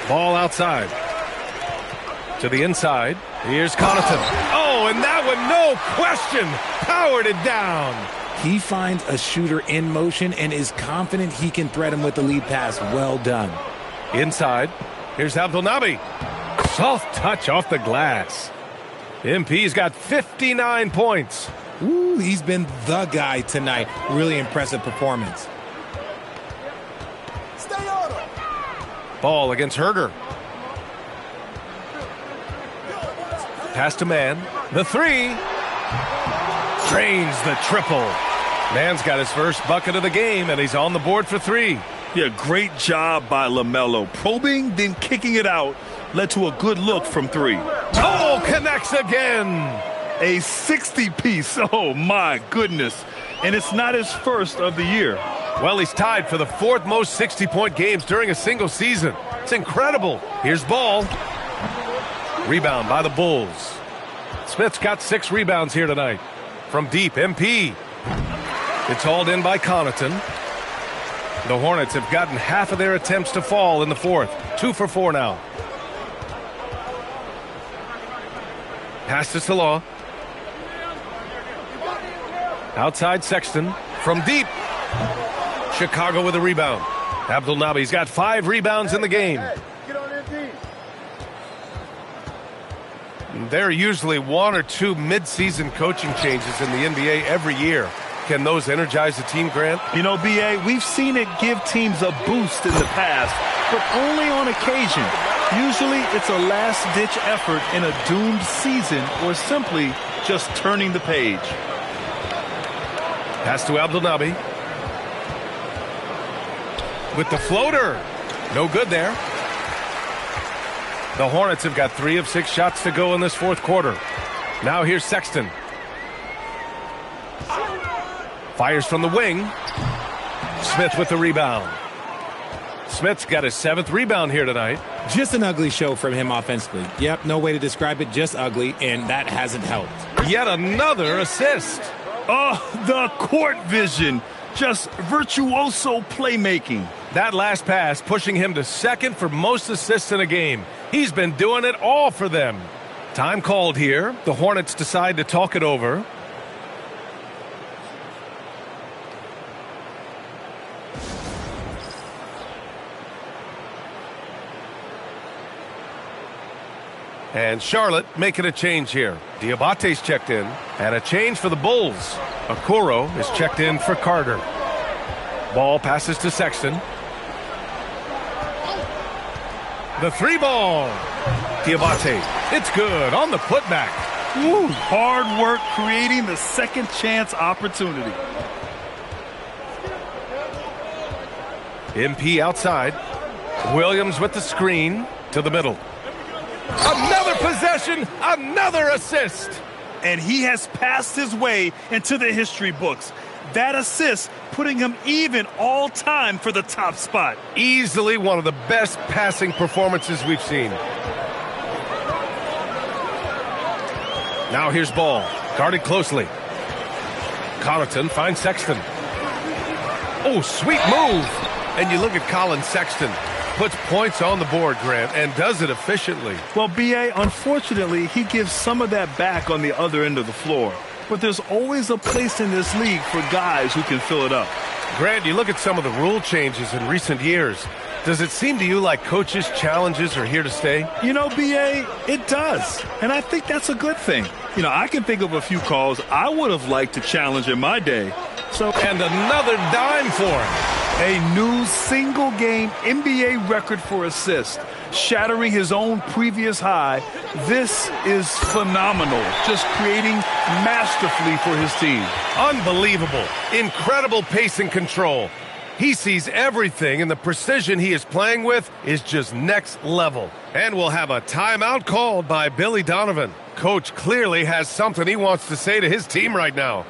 Ball outside. To the inside. Here's Connaughton. Oh, and that one, no question, powered it down. He finds a shooter in motion and is confident he can thread him with the lead pass. Well done. Inside. Here's Abdelnaby. Soft touch off the glass. MP's got 59 points. Ooh, he's been the guy tonight. Really impressive performance. Ball against Herder. Pass to Mann. The three. Drains the triple. Mann's got his first bucket of the game, and he's on the board for three. Yeah, great job by LaMelo. Probing, then kicking it out, led to a good look from three. Oh, connects again. A 60-piece. Oh, my goodness. And it's not his first of the year. Well, he's tied for the fourth most 60-point games during a single season. It's incredible. Here's Ball. Rebound by the Bulls. Smith's got 6 rebounds here tonight. From deep, MP. It's hauled in by Connaughton. The Hornets have gotten half of their attempts to fall in the fourth. 2 for 4 now. Pass to Salah. Outside Sexton. From deep. Chicago with a rebound. Abdul Nabi's got 5 rebounds in the game. There are usually 1 or 2 mid-season coaching changes in the NBA every year. Can those energize the team, Grant? You know, B.A., we've seen it give teams a boost in the past, but only on occasion. Usually it's a last-ditch effort in a doomed season or simply just turning the page. Pass to Abdul Nabi. With the floater. No good there. The Hornets have got 3 of 6 shots to go in this fourth quarter. Now here's Sexton. Fires from the wing. Smith with the rebound. Smith's got his 7th rebound here tonight. Just an ugly show from him offensively. Yep, no way to describe it, just ugly, and that hasn't helped. Yet another assist. Oh, the court vision. Just virtuoso playmaking. That last pass pushing him to 2nd for most assists in a game. He's been doing it all for them. Time called here. The Hornets decide to talk it over. And Charlotte making a change here. Diabate's checked in. And a change for the Bulls. Okoro is checked in for Carter. Ball passes to Sexton. The 3-ball. Diabate. It's good on the putback. Woo, hard work creating the second chance opportunity. MP outside. Williams with the screen to the middle. Another possession, another assist. And he has passed his way into the history books. That assist putting him even all time for the top spot. Easily one of the best passing performances we've seen. Now here's Ball, guarded closely. Connaughton finds Sexton. Oh, sweet move. And you look at Colin Sexton. Puts points on the board, Grant, and does it efficiently. Well, B.A., unfortunately, he gives some of that back on the other end of the floor. But there's always a place in this league for guys who can fill it up. Grant, you look at some of the rule changes in recent years. Does it seem to you like coaches' challenges are here to stay? You know, B.A., it does. And I think that's a good thing. You know, I can think of a few calls I would have liked to challenge in my day. And another dime for him. A new single-game NBA record for assists, shattering his own previous high. This is phenomenal, just creating masterfully for his team. Unbelievable. Incredible pace and control. He sees everything, and the precision he is playing with is just next level. And we'll have a timeout called by Billy Donovan. Coach clearly has something he wants to say to his team right now.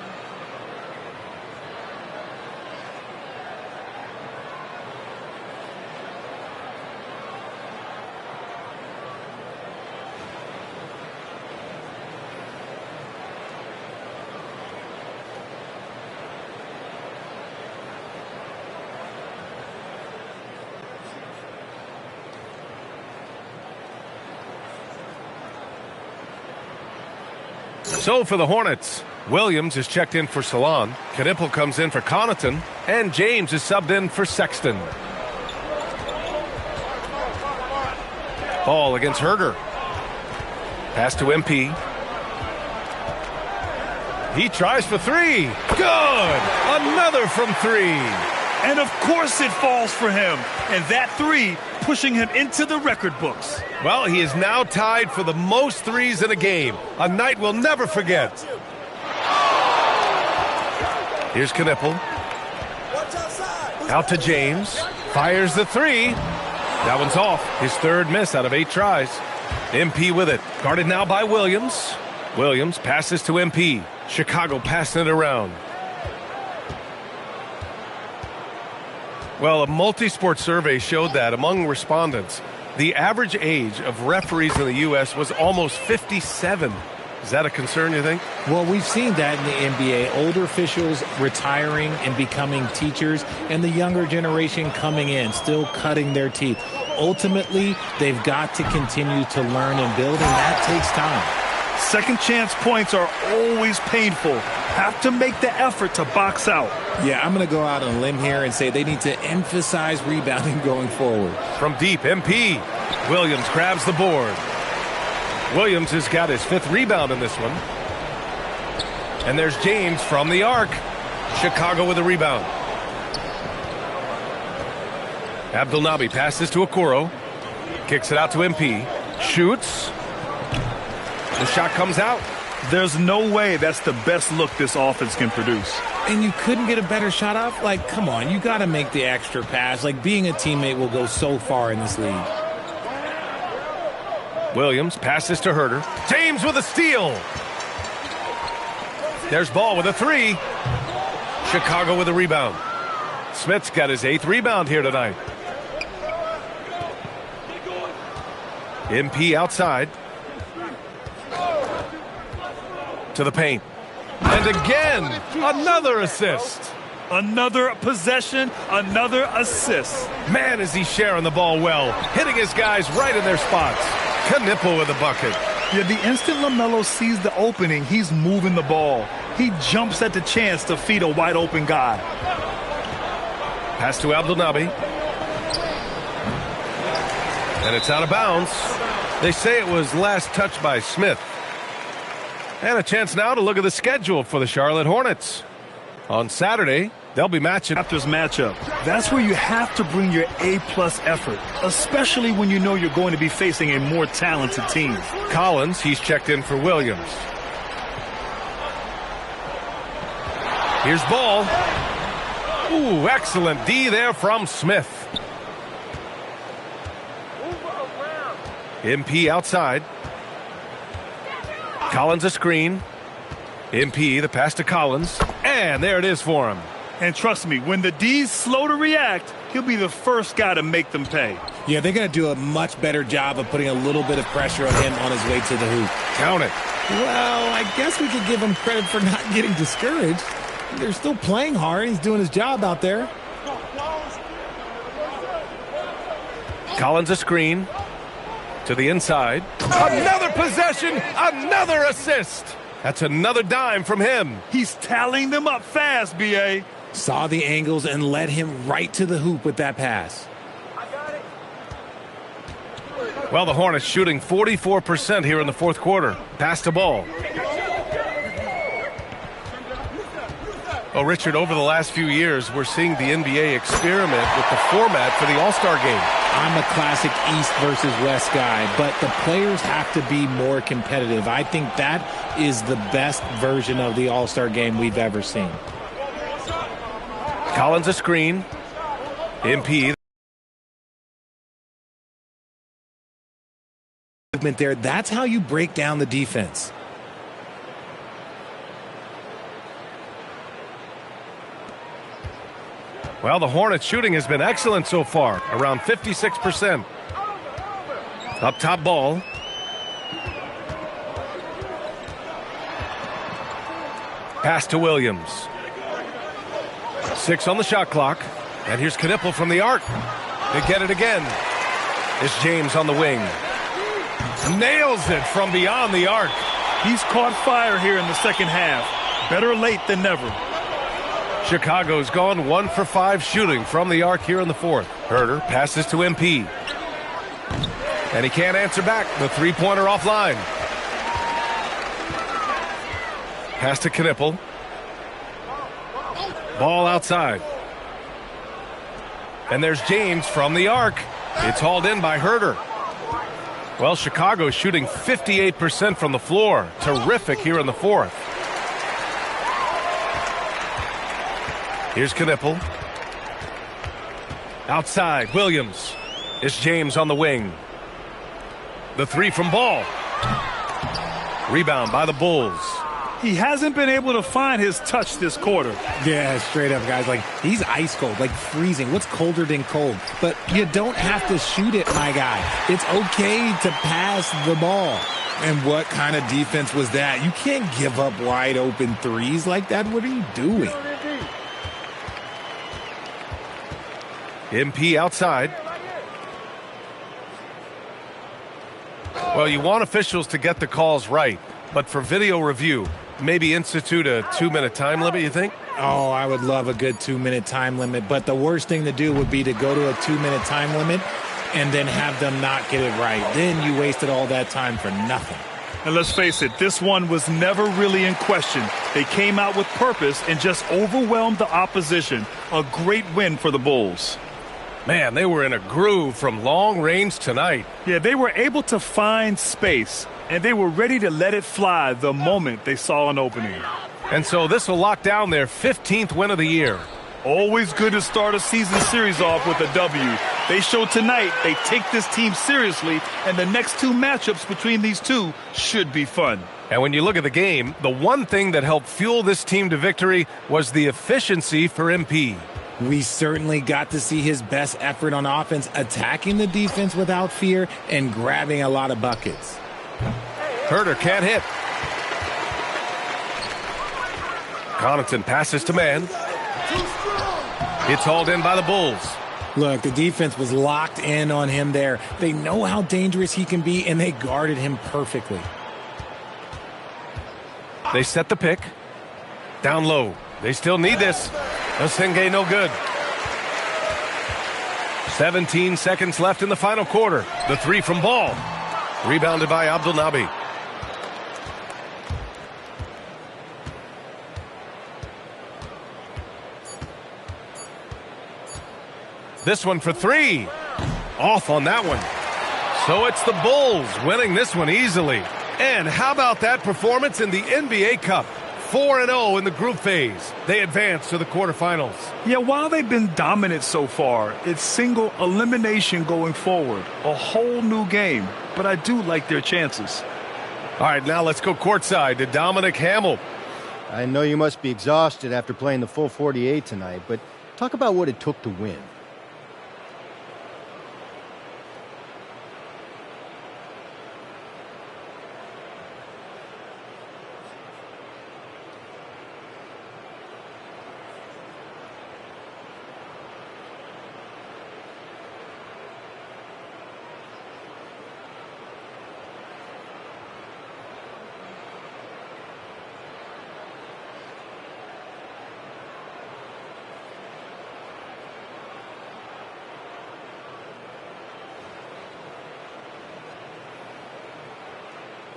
So for the Hornets, Williams is checked in for Salon. Knipple comes in for Connaughton. And James is subbed in for Sexton. Ball against Herder. Pass to MP. He tries for 3. Good! Another from 3. And of course it falls for him. And that 3 pushing him into the record books. Well, he is now tied for the most 3s in a game. A night we'll never forget. Here's Knipple. Out to James. Fires the 3. That one's off. His 3rd miss out of 8 tries. MP with it. Guarded now by Williams. Williams passes to MP. Chicago passing it around. Well, a multi-sport survey showed that among respondents, the average age of referees in the U.S. was almost 57. Is that a concern, you think? Well, we've seen that in the NBA. Older officials retiring and becoming teachers, and the younger generation coming in, still cutting their teeth. Ultimately, they've got to continue to learn and build, and that takes time. Second chance points are always painful. Have to make the effort to box out. Yeah, I'm going to go out on a limb here and say they need to emphasize rebounding going forward. From deep, MP. Williams grabs the board. Williams has got his 5th rebound in this one. And there's James from the arc. Chicago with a rebound. Abdelnaby passes to Okoro. Kicks it out to MP. Shoots. The shot comes out. There's no way that's the best look this offense can produce. And you couldn't get a better shot off? Like, come on, you got to make the extra pass. Like, being a teammate will go so far in this league. Williams passes to Herter. James with a steal. There's Ball with a 3. Chicago with a rebound. Smith's got his 8th rebound here tonight. MP outside. To the paint. And again, another assist. Another possession, another assist. Man, is he sharing the ball well. Hitting his guys right in their spots. Knipple with a bucket. Yeah, the instant LaMelo sees the opening, he's moving the ball. He jumps at the chance to feed a wide open guy. Pass to Abdelnaby. And it's out of bounds. They say it was last touched by Smith. And a chance now to look at the schedule for the Charlotte Hornets. On Saturday, they'll be matching Raptors matchup. That's where you have to bring your A-plus effort, especially when you know you're going to be facing a more talented team. Collins, he's checked in for Williams. Here's Ball. Ooh, excellent D there from Smith. MP outside. Collins a screen. MP, the pass to Collins. And there it is for him. And trust me, when the D's slow to react, he'll be the first guy to make them pay. Yeah, they're going to do a much better job of putting a little bit of pressure on him on his way to the hoop. Count it. Well, I guess we could give him credit for not getting discouraged. They're still playing hard. He's doing his job out there. Collins a screen. To the inside. Another possession, another assist. That's another dime from him. He's tallying them up fast, B.A. Saw the angles and led him right to the hoop with that pass. Well, the Hornets shooting 44% here in the 4th quarter. Pass to Ball. Well, Richard, over the last few years, we're seeing the NBA experiment with the format for the All-Star game. I'm a classic East versus West guy, but the players have to be more competitive. I think that is the best version of the All-Star game we've ever seen. Collins a screen. MP. There, that's how you break down the defense. Well, the Hornets shooting has been excellent so far, around 56%. Up top Ball. Pass to Williams. 6 on the shot clock. And here's Knipple from the arc. They get it again. It's James on the wing. Nails it from beyond the arc. He's caught fire here in the second half. Better late than never. Chicago's gone 1 for 5 shooting from the arc here in the 4th. Herter passes to MP. And he can't answer back. The three-pointer offline. Pass to Knipple. Ball outside. And there's James from the arc. It's hauled in by Herter. Well, Chicago's shooting 58% from the floor. Terrific here in the 4th. Here's Knipple. Outside, Williams. It's James on the wing. The 3 from Ball. Rebound by the Bulls. He hasn't been able to find his touch this quarter. Yeah, straight up, guys. Like, he's ice cold, like freezing. What's colder than cold? But you don't have to shoot it, my guy. It's okay to pass the ball. And what kind of defense was that? You can't give up wide open threes like that. What are you doing? MP outside. Well, you want officials to get the calls right, but for video review, maybe institute a 2-minute time limit, you think? Oh, I would love a good 2-minute time limit, but the worst thing to do would be to go to a 2-minute time limit and then have them not get it right. Then you wasted all that time for nothing. And let's face it, this one was never really in question. They came out with purpose and just overwhelmed the opposition. A great win for the Bulls. Man, they were in a groove from long range tonight. Yeah, they were able to find space, and they were ready to let it fly the moment they saw an opening. And so this will lock down their 15th win of the year. Always good to start a season series off with a W. They showed tonight they take this team seriously, and the next 2 matchups between these two should be fun. And when you look at the game, the one thing that helped fuel this team to victory was the efficiency for MP. We certainly got to see his best effort on offense, attacking the defense without fear and grabbing a lot of buckets. Herter can't hit. Connaughton passes to man. It's hauled in by the Bulls. Look, the defense was locked in on him there. They know how dangerous he can be, and they guarded him perfectly. They set the pick. Down low. They still need this. Osenge no good. 17 seconds left in the final quarter. The 3 from Ball. Rebounded by Abdul Nabi. This one for 3. Off on that one. So it's the Bulls winning this one easily. And how about that performance in the NBA Cup? 4-0 in the group phase. They advance to the quarterfinals. Yeah, while they've been dominant so far, it's single elimination going forward. A whole new game. But I do like their chances. All right, now let's go courtside to Dominic Hamill. I know you must be exhausted after playing the full 48 tonight, but talk about what it took to win.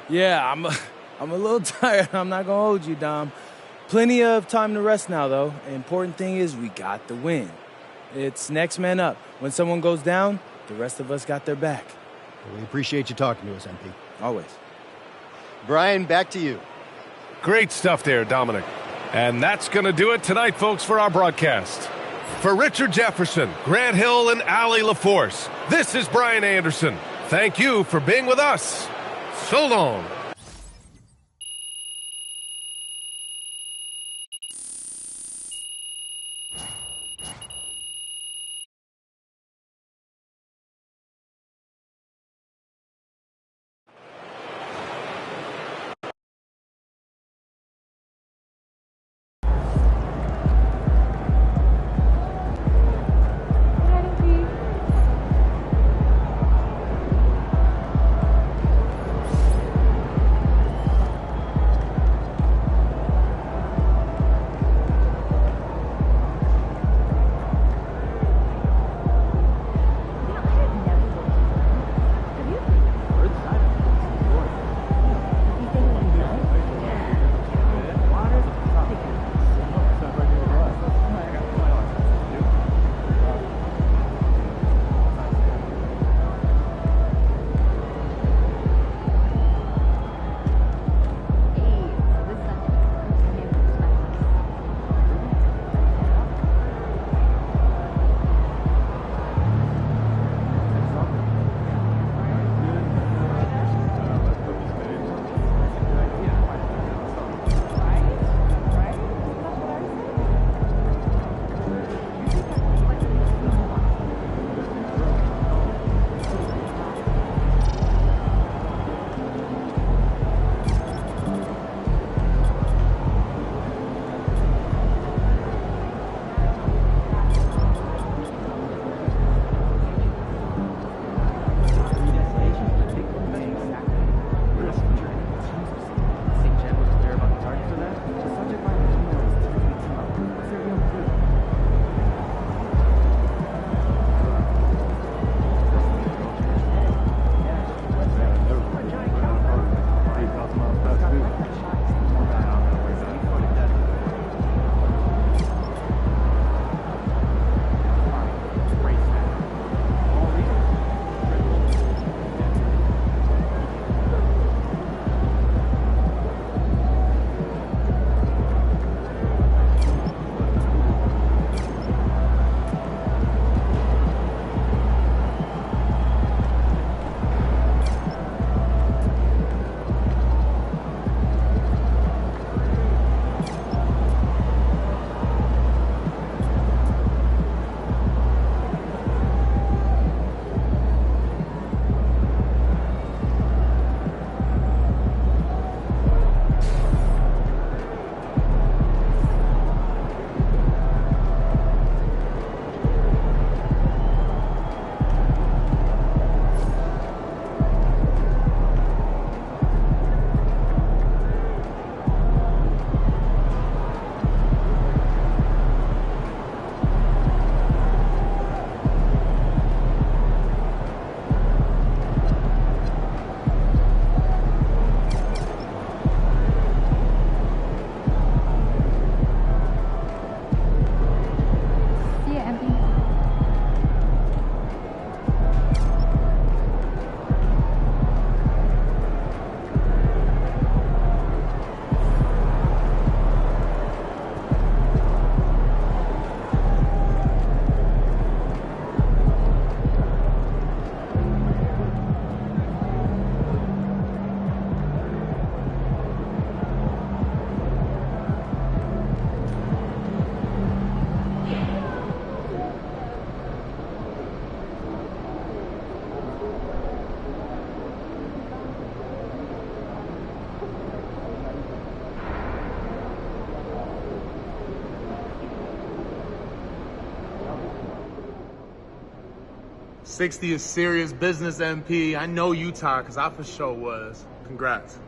Yeah, I'm a little tired. I'm not going to hold you, Dom. Plenty of time to rest now, though. The important thing is we got the win. It's next man up. When someone goes down, the rest of us got their back. Well, we appreciate you talking to us, MP. Always. Brian, back to you. Great stuff there, Dominic. And that's going to do it tonight, folks, for our broadcast. For Richard Jefferson, Grant Hill, and Allie LaForce, this is Brian Anderson. Thank you for being with us. So long. 60 is serious business, MP. I know you tired, because I for sure was. Congrats.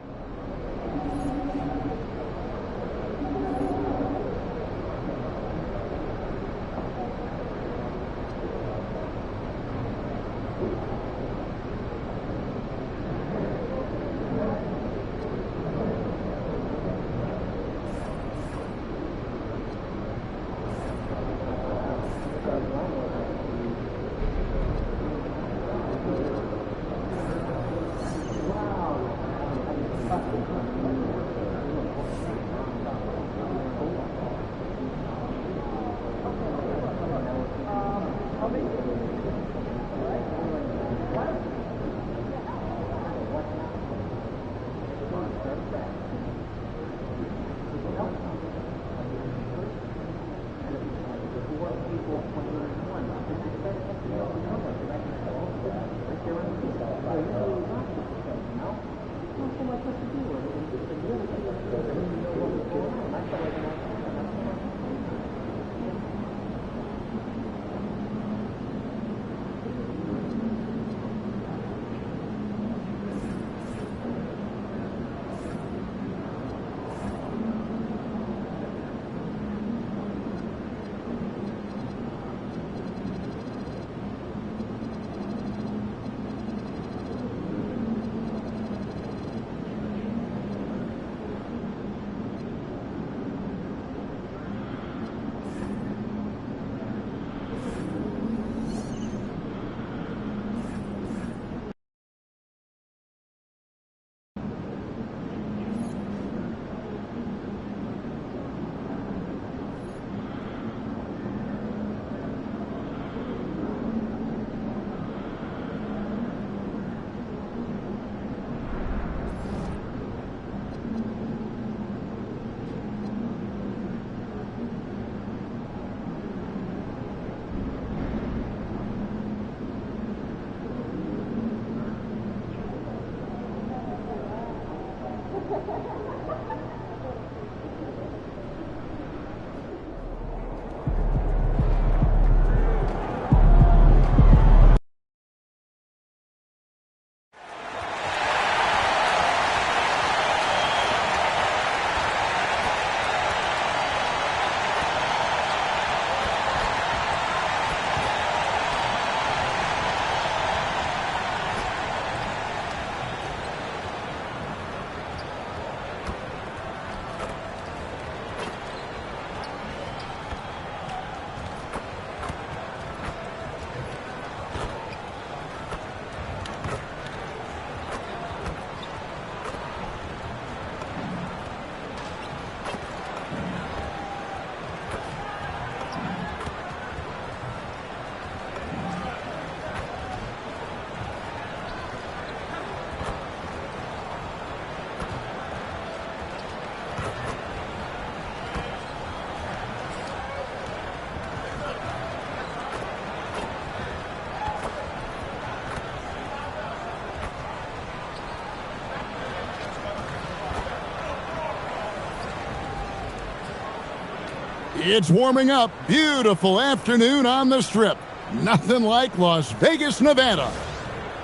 It's warming up. Beautiful afternoon on the Strip. Nothing like Las Vegas, Nevada.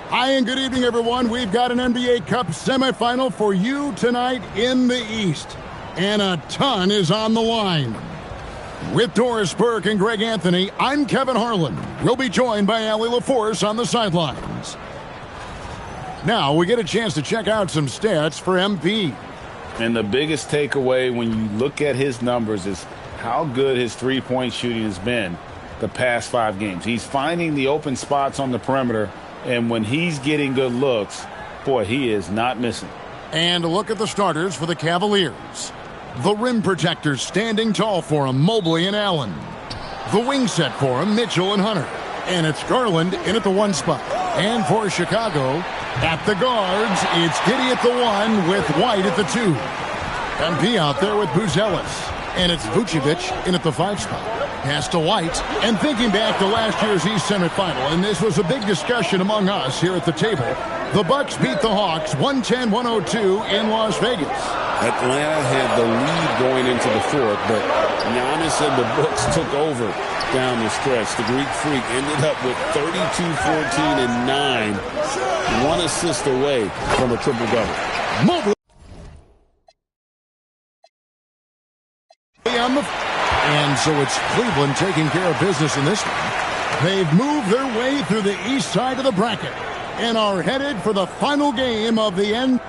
Hi and good evening, everyone. We've got an NBA Cup semifinal for you tonight in the East. And a ton is on the line. With Doris Burke and Greg Anthony, I'm Kevin Harlan. We'll be joined by Allie LaForce on the sidelines. Now we get a chance to check out some stats for MP. And the biggest takeaway when you look at his numbers is how good his three-point shooting has been the past 5 games. He's finding the open spots on the perimeter, and when he's getting good looks, boy, he is not missing. And a look at the starters for the Cavaliers. The rim protectors standing tall for him, Mobley and Allen. The wing set for him, Mitchell and Hunter. And it's Garland in at the 1 spot. And for Chicago, at the guards, it's Giddey at the 1 with White at the 2. MP out there with Buzelis. And it's Vucevic in at the 5 spot. Pass to White. And thinking back to last year's East semifinal, and this was a big discussion among us here at the table, the Bucks beat the Hawks 110-102 in Las Vegas. Atlanta had the lead going into the 4th, but Giannis and the Bucks took over. down the stretch. The Greek Freak ended up with 32, 14, and 9. 1 assist away from a triple-double. Mobley on the... And so it's Cleveland taking care of business in this one. They've moved their way through the east side of the bracket and are headed for the final game of the end.